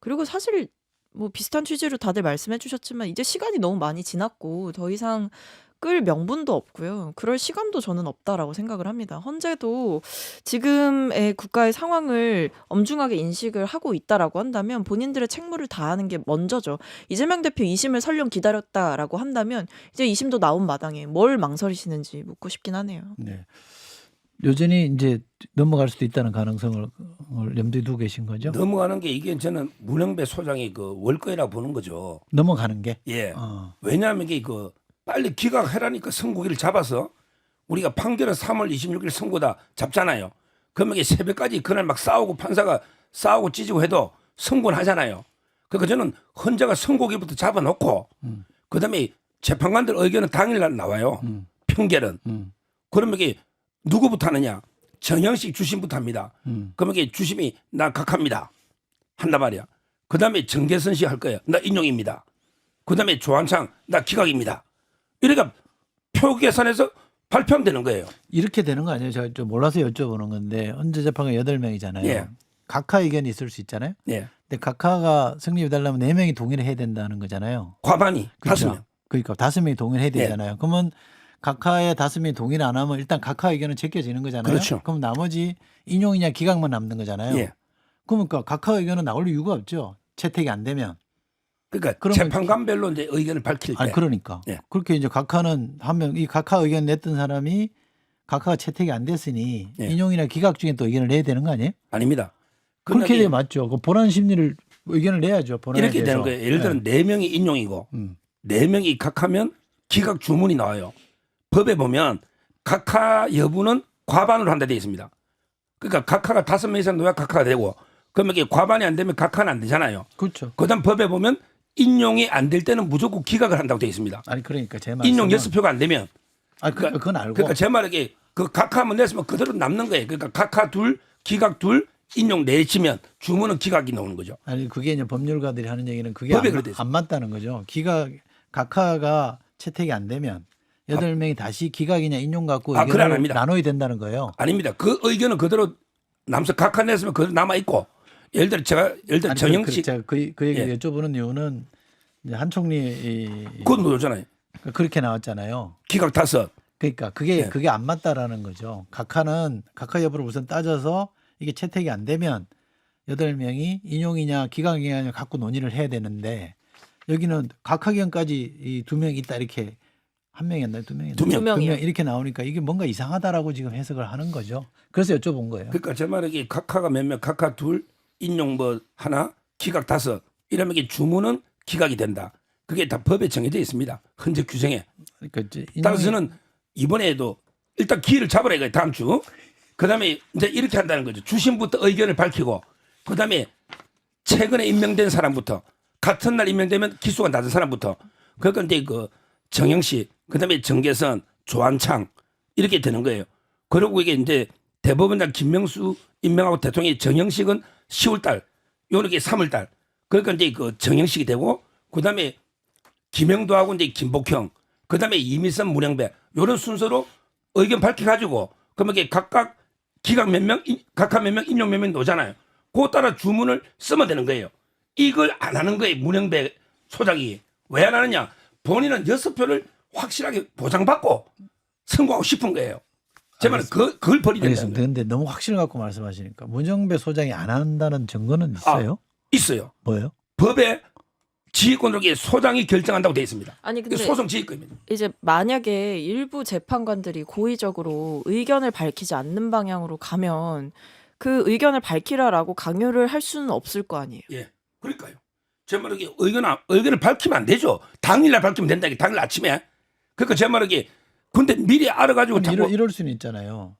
그리고 사실 뭐 비슷한 취지로 다들 말씀해 주셨지만 이제 시간이 너무 많이 지났고 더 이상 끌 명분도 없고요. 그럴 시간도 저는 없다라고 생각을 합니다. 헌재도 지금의 국가의 상황을 엄중하게 인식을 하고 있다라고 한다면 본인들의 책무를 다하는 게 먼저죠. 이재명 대표 2심을 설령 기다렸다라고 한다면 이제 2심도 나온 마당에 뭘 망설이시는지 묻고 싶긴 하네요. 네. 여전히 이제 넘어갈 수도 있다는 가능성을 염두에 두고 계신 거죠? 넘어가는 게 이게 저는 문영배 소장이 그 월거이라고 보는 거죠. 넘어가는 게. 예. 왜냐하면 이게 그 빨리 기각하라니까 선고기를 잡아서 우리가 판결은 3월 26일 선고다 잡잖아요. 그러면 이게 새벽까지 그날 막 싸우고 판사가 싸우고 찢고 해도 선고는 하잖아요. 그러니까 저는 헌재가 선고기부터 잡아놓고 그다음에 재판관들 의견은 당일날 나와요. 판결은. 그러면 이게 누구부터 하느냐? 정영식 주심부터 합니다. 그러면 이게 주심이 나 각합니다. 한단 말이야. 그다음에 정계선 씨 할 거예요. 나 인용입니다. 그다음에 조한창 나 기각입니다. 이러니까 표 계산해서 발표하면 되는 거예요. 이렇게 되는 거 아니에요? 제가 좀 몰라서 여쭤보는 건데 헌재 재판관 8명이잖아요. 예. 각하 의견이 있을 수 있잖아요. 예. 근데 각하가 성립해달라면 4명이 동의를 해야 된다는 거잖아요. 과반이 그렇죠? 5명. 그러니까 5명이 동의를 해야 되잖아요. 그러면 각하의 5명이 동의를 안 하면 일단 각하 의견은 제껴지는 거잖아요. 그렇죠. 그럼 나머지 인용이냐 기각만 남는 거잖아요. 예. 그러니까 각하 의견은 나올 이유가 없죠. 채택이 안 되면. 그러니까 그러면 재판관별로 이제 의견을 밝힐 때. 아니 그러니까 예. 그렇게 이제 각하는 한 명 이 각하 의견 냈던 사람이 각하가 채택이 안 됐으니 예. 인용이나 기각 중에 또 의견을 내야 되는 거 아니에요? 아닙니다. 그렇게 그러니까 돼야 맞죠. 그 본안 심리를 의견을 내야죠. 본안에 이렇게 대해서. 되는 거예요. 예를 들어 네. 4명이 인용이고 음. 4명이 각하면 기각 주문이 나와요. 법에 보면 각하 여부는 과반으로 한다 되어 있습니다. 그러니까 각하가 5명 이상 놓아야 각하가 되고 그러면 이게 과반이 안 되면 각하는 안 되잖아요. 그렇죠. 그다음 법에 보면 인용이 안 될 때는 무조건 기각을 한다고 되어 있습니다. 아니 그러니까 제 말은 인용 6표가 안 되면 그건 알고 그러니까 제 말에 그 각하만 냈으면 그대로 남는 거예요. 그러니까 각하 2, 기각 2, 인용 4치면 주문은 기각이 나오는 거죠. 아니 그게 이제 법률가들이 하는 얘기는 그게 법에 안, 그렇게 돼 있어요. 안 맞다는 거죠. 각하가 채택이 안 되면 8명이 다시 기각이냐 인용 갖고 그래 안 의견을 합니다. 나눠야 된다는 거예요. 아닙니다. 그 의견은 그대로 남서 각하 냈으면 그대로 남아 있고 예를 들어 아니, 정영식 제가 그 얘기 예. 여쭤보는 이유는 이제 한 총리 그건 노잖아요. 그렇게 나왔잖아요. 기각 5. 그러니까 그게 예. 그게 안 맞다라는 거죠. 각하 여부를 우선 따져서 이게 채택이 안 되면 8명이 인용이냐 기각이냐 갖고 논의를 해야 되는데 여기는 각하견까지 이 2명 있다 이렇게 한 명이었나요? 2명이었나요? 두 명. 두 명이요. 이렇게 나오니까 이게 뭔가 이상하다라고 지금 해석을 하는 거죠. 그래서 여쭤본 거예요. 그러니까 제 말에 각하가 몇 명, 각하 2, 인용 뭐 하나, 기각 5. 이러면 이게 주문은 기각이 된다. 그게 다 법에 정해져 있습니다. 헌재 규정에. 그러니까 이제 따라서 저는 이번에도 일단 기회를 잡으라 이거예요. 다음 주. 그다음에 이제 이렇게 한다는 거죠. 주심부터 의견을 밝히고 그다음에 최근에 임명된 사람부터 같은 날 임명되면 기수가 낮은 사람부터 그러니까 이제 그 정영식 그다음에 정계선 조한창 이렇게 되는 거예요. 그리고 이게 이제 대법원장 김명수 임명하고 대통령이 정영식은 10월 달 요렇게 3월 달 그러니까 이제 그 정영식이 되고 그다음에 김영도하고 이제 김복형 그다음에 이미선 문영배 요런 순서로 의견 밝혀가지고 그러면 이게 각각 기각 몇 명, 각하 몇 명, 인용 몇 명 놓잖아요. 그거 따라 주문을 쓰면 되는 거예요. 이걸 안 하는 거예요. 문영배 소장이. 왜 안 하느냐. 본인은 6표를 확실하게 보장받고 선고하고 싶은 거예요. 제 말은 그걸 버리야 된다는 알겠습니다. 거예요. 근데 너무 확신을 갖고 말씀하시니까 문정배 소장이 안 한다는 증거는 있어요? 있어요. 뭐예요? 법에 지휘권으로 소장이 결정한다고 되어 있습니다. 아니 근데 소송 지휘권입니다. 이제 만약에 일부 재판관들이 고의적으로 의견을 밝히지 않는 방향으로 가면 그 의견을 밝히라라고 강요를 할 수는 없을 거 아니에요. 예, 그러니까요. 제 말하기 의견을 밝히면 안 되죠. 당일날 밝히면 된다. 당일 아침에. 그러니까 제 말하기 근데 미리 알아가지고 자꾸 이럴 수는 있잖아요.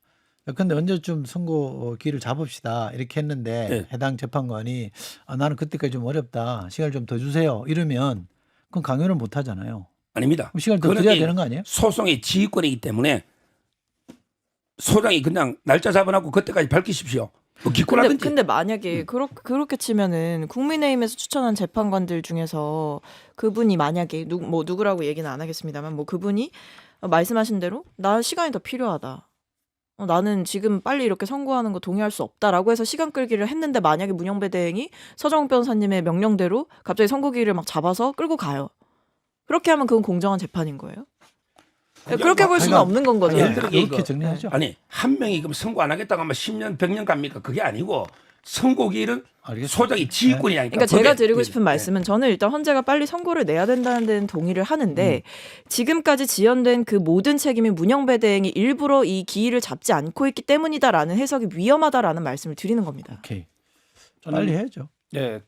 근데 언제쯤 선고 기일을 잡읍시다 이렇게 했는데 네. 해당 재판관이 나는 그때까지 좀 어렵다 시간을 좀 더 주세요 이러면 그건 강요를 못 하잖아요. 아닙니다. 그럼 시간을 더 그거는 드려야 이 되는 거 아니에요? 소송의 지휘권이기 때문에 소장이 그냥 날짜 잡아놓고 그때까지 밝히십시오. 뭐 기권하든지. 근데 만약에 그렇게 치면은 국민의힘에서 추천한 재판관들 중에서 그분이 만약에 누구라고 얘기는 안 하겠습니다만 뭐 그분이 말씀하신 대로 나 시간이 더 필요하다. 나는 지금 빨리 이렇게 선고하는 거 동의할 수 없다라고 해서 시간 끌기를 했는데 만약에 문영배 대행이 서정욱 변호사님의 명령대로 갑자기 선고기일을 막 잡아서 끌고 가요. 그렇게 하면 그건 공정한 재판인 거예요? 그렇게 볼 수는 없는 건 거죠. 예를 들어 이렇게 정리하죠. 아니 한 명이 그럼 선고 안 하겠다고 하면 10년 100년 갑니까? 그게 아니고 선고기일은 소장이 지휘권이 아니까. 그러니까 제가 드리고 싶은 말씀은 저는 일단 헌재가 빨리 선고를 내야 된다는 데는 동의를 하는데 지금까지 지연된 그 모든 책임이 문영배 대행이 일부러 이 기일을 잡지 않고 있기 때문이다라는 해석이 위험하다라는 말씀을 드리는 겁니다. 오케이. 빨리 해야죠. 네,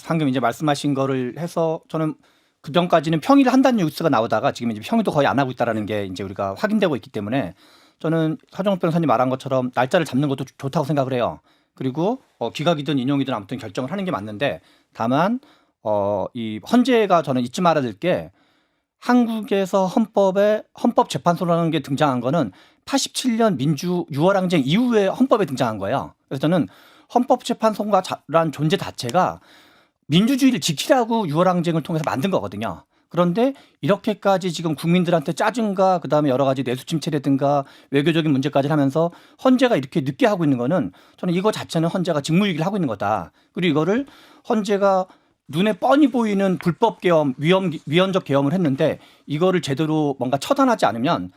방금 이제 말씀하신 거를 해서 저는 그 전까지는 평의를 한다는 뉴스가 나오다가 지금 이제 평의도 거의 안 하고 있다라는 게 이제 우리가 확인되고 있기 때문에 저는 서정욱 변호사님 말한 것처럼 날짜를 잡는 것도 좋다고 생각을 해요. 그리고 기각이든 인용이든 아무튼 결정을 하는 게 맞는데 다만 이 헌재가 저는 잊지 말아야 될 게 한국에서 헌법재판소라는 게 등장한 거는 87년 민주 6월 항쟁 이후에 헌법에 등장한 거예요. 그래서 저는 헌법재판소라는 존재 자체가 민주주의를 지키라고 6월 항쟁을 통해서 만든 거거든요. 그런데 이렇게까지 지금 국민들한테 짜증과 그다음에 여러 가지 내수 침체라든가 외교적인 문제까지 하면서 헌재가 이렇게 늦게 하고 있는 거는 저는 이거 자체는 헌재가 직무유기를 하고 있는 거다. 그리고 이거를 헌재가 눈에 뻔히 보이는 불법 계엄, 위헌적 계엄을 했는데 이거를 제대로 뭔가 처벌하지 않으면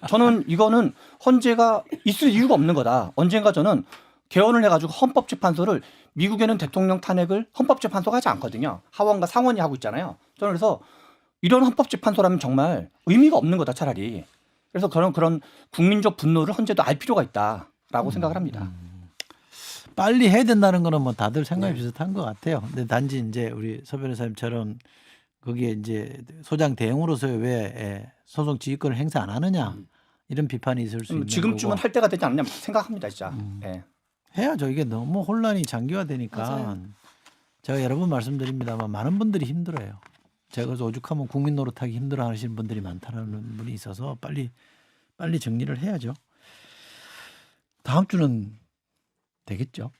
저는 이거는 헌재가 있을 이유가 없는 거다. 언젠가 저는 개헌을 해가지고 헌법재판소를 미국에는 대통령 탄핵을 헌법재판소가 하지 않거든요. 하원과 상원이 하고 있잖아요. 저는 그래서 이런 헌법재판소라면 정말 의미가 없는 거다 차라리. 그래서 그런 국민적 분노를 헌재도 알 필요가 있다라고 생각을 합니다. 빨리 해야 된다는 거는 뭐 다들 생각이 비슷한 것 같아요. 근데 단지 이제 우리 서 변호사님처럼 거기에 이제 소장 대행으로서 왜 소송 지휘권을 행사 안 하느냐 이런 비판이 있을 수 있는 지금쯤은 거고. 할 때가 되지 않냐 생각합니다, 진짜. 네. 해야죠. 이게 너무 혼란이 장기화되니까 맞아요. 제가 여러 번 말씀드립니다만 많은 분들이 힘들어요. 제가 그래서 오죽하면 국민 노릇하기 힘들어하시는 분들이 많다는 분이 있어서 빨리 정리를 해야죠. 다음 주는 되겠죠.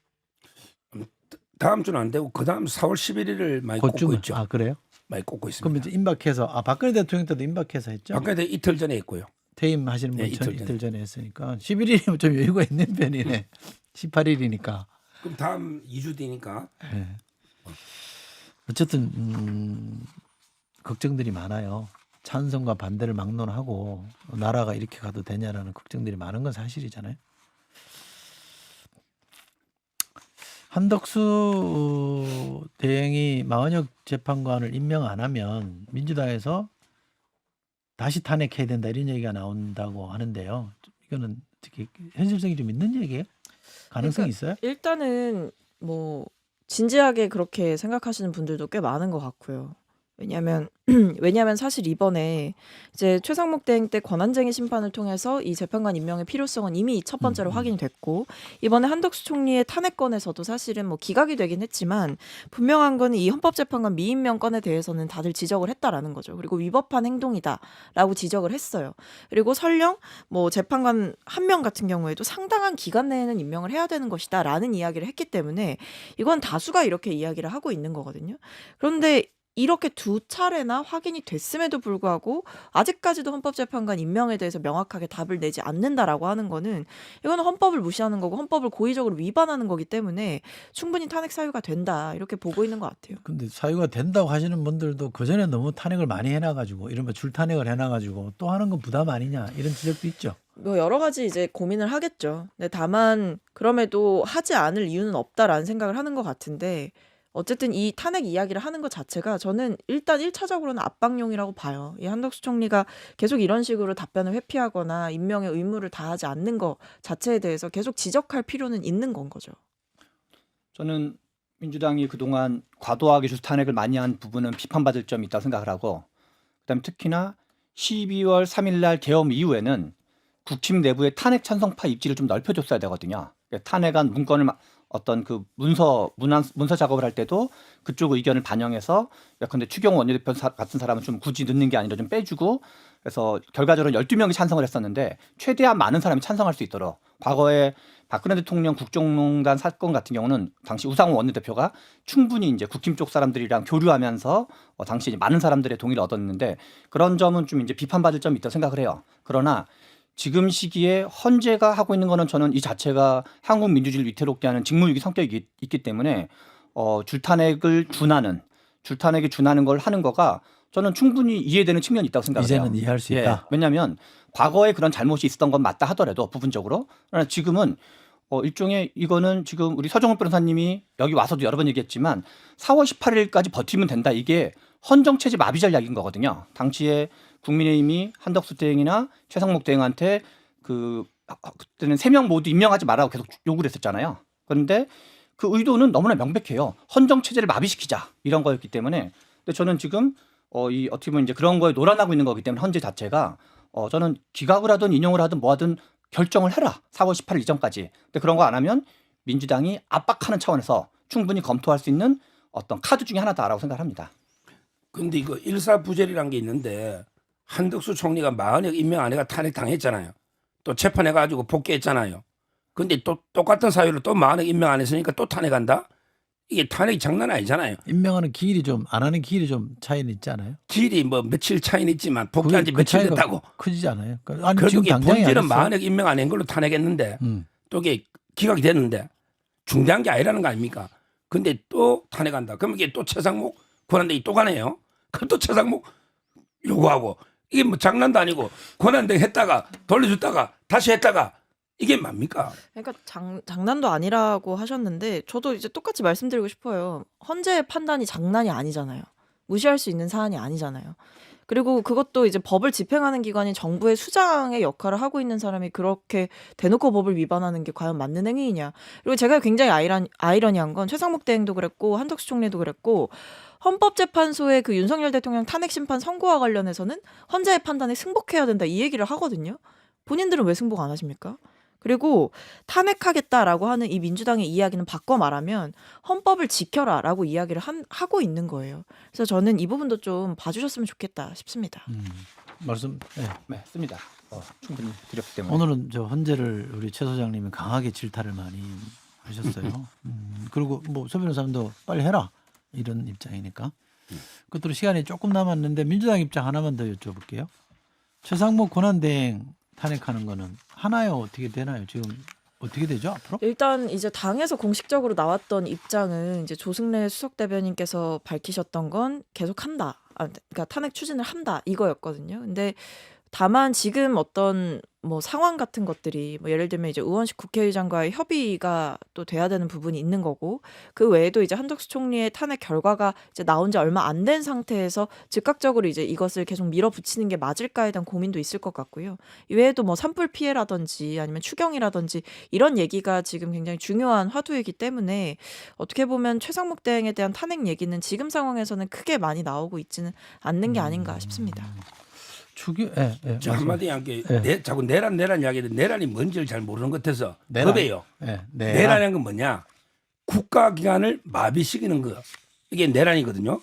다음 주는 안 되고 그다음 4월 11일을 많이 꼽고 그쯤은. 있죠. 아 그래요? 많이 꼽고 그럼 있습니다. 이제 임박해서 박근혜 대통령 때도 임박해서 했죠. 박근혜 이틀 전에 했고요. 퇴임하시는 분 네, 이틀 전에 했으니까 11일이면 좀 여유가 있는 편이네. 18일이니까. 그럼 다음 2주 뒤니까 네. 어쨌든 걱정들이 많아요. 찬성과 반대를 막론하고 나라가 이렇게 가도 되냐라는 걱정들이 많은 건 사실이잖아요. 한덕수 대행이 마은혁 재판관을 임명 안 하면 민주당에서 다시 탄핵해야 된다 이런 얘기가 나온다고 하는데요. 이거는 어떻게 현실성이 좀 있는 얘기예요? 가능성이 있어요? 일단은 뭐 진지하게 그렇게 생각하시는 분들도 꽤 많은 것 같고요. 왜냐하면 사실 이번에 이제 최상목 대행 때 권한쟁의 심판을 통해서 이 재판관 임명의 필요성은 이미 첫 번째로 확인이 됐고 이번에 한덕수 총리의 탄핵건에서도 사실은 뭐 기각이 되긴 했지만 분명한 건 이 헌법재판관 미임명 건에 대해서는 다들 지적을 했다라는 거죠. 그리고 위법한 행동이다라고 지적을 했어요. 그리고 설령 뭐 재판관 한 명 같은 경우에도 상당한 기간 내에는 임명을 해야 되는 것이다라는 이야기를 했기 때문에 이건 다수가 이렇게 이야기를 하고 있는 거거든요. 그런데 이렇게 두 차례나 확인이 됐음에도 불구하고 아직까지도 헌법재판관 임명에 대해서 명확하게 답을 내지 않는다라고 하는 거는 이거는 헌법을 무시하는 거고 헌법을 고의적으로 위반하는 거기 때문에 충분히 탄핵 사유가 된다 이렇게 보고 있는 것 같아요. 근데 사유가 된다고 하시는 분들도 그 전에 너무 탄핵을 많이 해놔가지고 이런 거 줄탄핵을 해놔가지고 또 하는 건 부담 아니냐 이런 지적도 있죠. 뭐 여러 가지 이제 고민을 하겠죠. 근데 다만 그럼에도 하지 않을 이유는 없다라는 생각을 하는 것 같은데 어쨌든 이 탄핵 이야기를 하는 것 자체가 저는 일단 1차적으로는 압박용이라고 봐요. 이 한덕수 총리가 계속 이런 식으로 답변을 회피하거나 임명의 의무를 다하지 않는 것 자체에 대해서 계속 지적할 필요는 있는 건 거죠. 저는 민주당이 그동안 과도하게 줄탄핵을 많이 한 부분은 비판받을 점이 있다고 생각을 하고 그다음에 특히나 12월 3일 날 계엄 이후에는 국힘 내부의 탄핵 찬성파 입지를 좀 넓혀줬어야 되거든요. 탄핵안 문건을 어떤 그 문서 작업을 할 때도 그쪽 의견을 반영해서 근데 추경호 원내대표 같은 사람은 좀 굳이 넣는 게 아니라 좀 빼주고 그래서 결과적으로 12명이 찬성을 했었는데 최대한 많은 사람이 찬성할 수 있도록 과거에 박근혜 대통령 국정농단 사건 같은 경우는 당시 우상호 원내대표가 충분히 이제 국힘 쪽 사람들이랑 교류하면서 당시 이제 많은 사람들의 동의를 얻었는데 그런 점은 좀 이제 비판받을 점이 있다고 생각을 해요. 그러나 지금 시기에 헌재가 하고 있는 거는 저는 이 자체가 한국 민주주의를 위태롭게 하는 직무유기 성격이 있기 때문에 줄탄핵에 준하는 걸 하는 거가 저는 충분히 이해되는 측면이 있다고 생각해요. 이제는 이해할 수 있다. 왜냐하면 과거에 그런 잘못이 있었던 건 맞다 하더라도 부분적으로 그러나 지금은 일종의 이거는 지금 우리 서정훈 변호사님이 여기 와서도 여러 번 얘기했지만 4월 18일까지 버티면 된다. 이게 헌정체제 마비 전략인 거거든요. 당시에 국민의힘이 한덕수 대행이나 최상목 대행한테 그때는 3명 모두 임명하지 말라고 계속 요구를 했었잖아요. 그런데 그 의도는 너무나 명백해요. 헌정체제를 마비시키자 이런 거였기 때문에. 근데 저는 지금 이 어떻게 보면 이제 그런 거에 놀아나고 있는 거기 때문에 헌재 자체가 저는 기각을 하든 인용을 하든 뭐 하든 결정을 해라. 4월 18일 이전까지. 근데 그런 거 안 하면 민주당이 압박하는 차원에서 충분히 검토할 수 있는 어떤 카드 중에 하나다라고 생각합니다. 근데 이거 일사부재리라는 게 있는데 한덕수 총리가 만약 임명 안 해가 탄핵 당했잖아요. 또 재판해가지고 복귀했잖아요. 근데 또 똑같은 사유로 또 만약 임명 안 했으니까 또 탄핵한다? 이게 탄핵이 장난 아니잖아요. 임명하는 기일이 좀 안 하는 기일이 좀 차이는 있지 않아요? 길이 뭐 며칠 차이는 있지만 복귀한 지 며칠 차이가 됐다고. 크지 않아요? 아니 그래도 지금 이게 당장에 안 본질은 했어. 만약 임명 안 한 걸로 탄핵했는데 또 이게 기각이 됐는데 중대한 게 아니라는 거 아닙니까? 근데 또 탄핵한다. 그럼 이게 또 최상목 권한대행이 또 가네요. 그럼 또 최상목 요구하고 이게 뭐 장난도 아니고 권한대행 했다가 돌려줬다가 다시 했다가 이게 뭡니까? 그러니까 장난도 아니라고 하셨는데 저도 이제 똑같이 말씀드리고 싶어요. 헌재의 판단이 장난이 아니잖아요. 무시할 수 있는 사안이 아니잖아요. 그리고 그것도 이제 법을 집행하는 기관인 정부의 수장의 역할을 하고 있는 사람이 그렇게 대놓고 법을 위반하는 게 과연 맞는 행위이냐. 그리고 제가 굉장히 아이러니한 건 최상목 대행도 그랬고 한덕수 총리도 그랬고 헌법재판소의 그 윤석열 대통령 탄핵 심판 선고와 관련해서는 헌재의 판단에 승복해야 된다 이 얘기를 하거든요. 본인들은 왜 승복 안 하십니까? 그리고 탄핵하겠다라고 하는 이 민주당의 이야기는 바꿔 말하면 헌법을 지켜라라고 이야기를 하고 있는 거예요. 그래서 저는 이 부분도 좀 봐주셨으면 좋겠다 싶습니다. 말씀. 네. 네, 씁니다. 충분히 드렸기 때문에. 오늘은 저 헌재를 우리 최 소장님이 강하게 질타를 많이 하셨어요. 그리고 뭐 서 변호사님도 빨리 해라 이런 입장이니까. 끝으로 시간이 조금 남았는데 민주당 입장 하나만 더 여쭤볼게요. 최상목 권한대행 탄핵하는 거는 하나요? 어떻게 되나요? 지금 어떻게 되죠 앞으로? 일단 이제 당에서 공식적으로 나왔던 입장은 이제 조승래 수석 대변인께서 밝히셨던 건 계속한다. 그러니까 탄핵 추진을 한다 이거였거든요. 근데 다만 지금 어떤 뭐 상황 같은 것들이 뭐 예를 들면 이제 의원식 국회의장과의 협의가 또 돼야 되는 부분이 있는 거고 그 외에도 이제 한덕수 총리의 탄핵 결과가 이제 나온 지 얼마 안 된 상태에서 즉각적으로 이제 이것을 계속 밀어붙이는 게 맞을까에 대한 고민도 있을 것 같고요. 이외에도 뭐 산불 피해라든지 아니면 추경이라든지 이런 얘기가 지금 굉장히 중요한 화두이기 때문에 어떻게 보면 최상목 대행에 대한 탄핵 얘기는 지금 상황에서는 크게 많이 나오고 있지는 않는 게 아닌가 싶습니다. 저 한마디 한게 자꾸 내란 이야기인데 내란이 뭔지를 잘 모르는 것 같아서 내란. 법이에요. 내란이라는 건 뭐냐? 국가기관을 마비시키는 거. 이게 내란이거든요.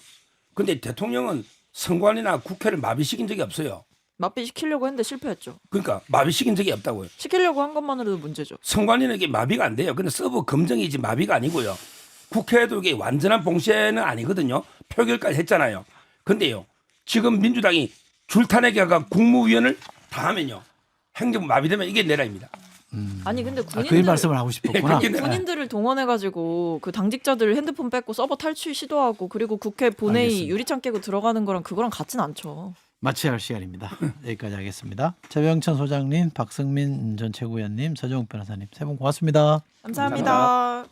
근데 대통령은 선관위나 국회를 마비시킨 적이 없어요. 마비시키려고 했는데 실패했죠. 그러니까 마비시킨 적이 없다고요. 시키려고 한 것만으로도 문제죠. 선관위는 이게 마비가 안 돼요. 근데 서버 검증이지 마비가 아니고요. 국회도 이게 완전한 봉쇄는 아니거든요. 표결까지 했잖아요. 근데요, 지금 민주당이 줄타내기가 국무위원을 다 하면요, 행정부 마비되면 이게 내란입니다. 아니 근데 그 말씀을 하고 싶었구나. 그게 군인들을 동원해가지고 그 당직자들 핸드폰 뺏고 서버 탈취 시도하고 그리고 국회 본회의 알겠습니다. 유리창 깨고 들어가는 거랑 그거랑 같진 않죠. 마쳐야 할 시간입니다. 여기까지 하겠습니다. 최병천 소장님, 박승민 전 최고위원님, 서정욱 변호사님 세 분 고맙습니다. 감사합니다.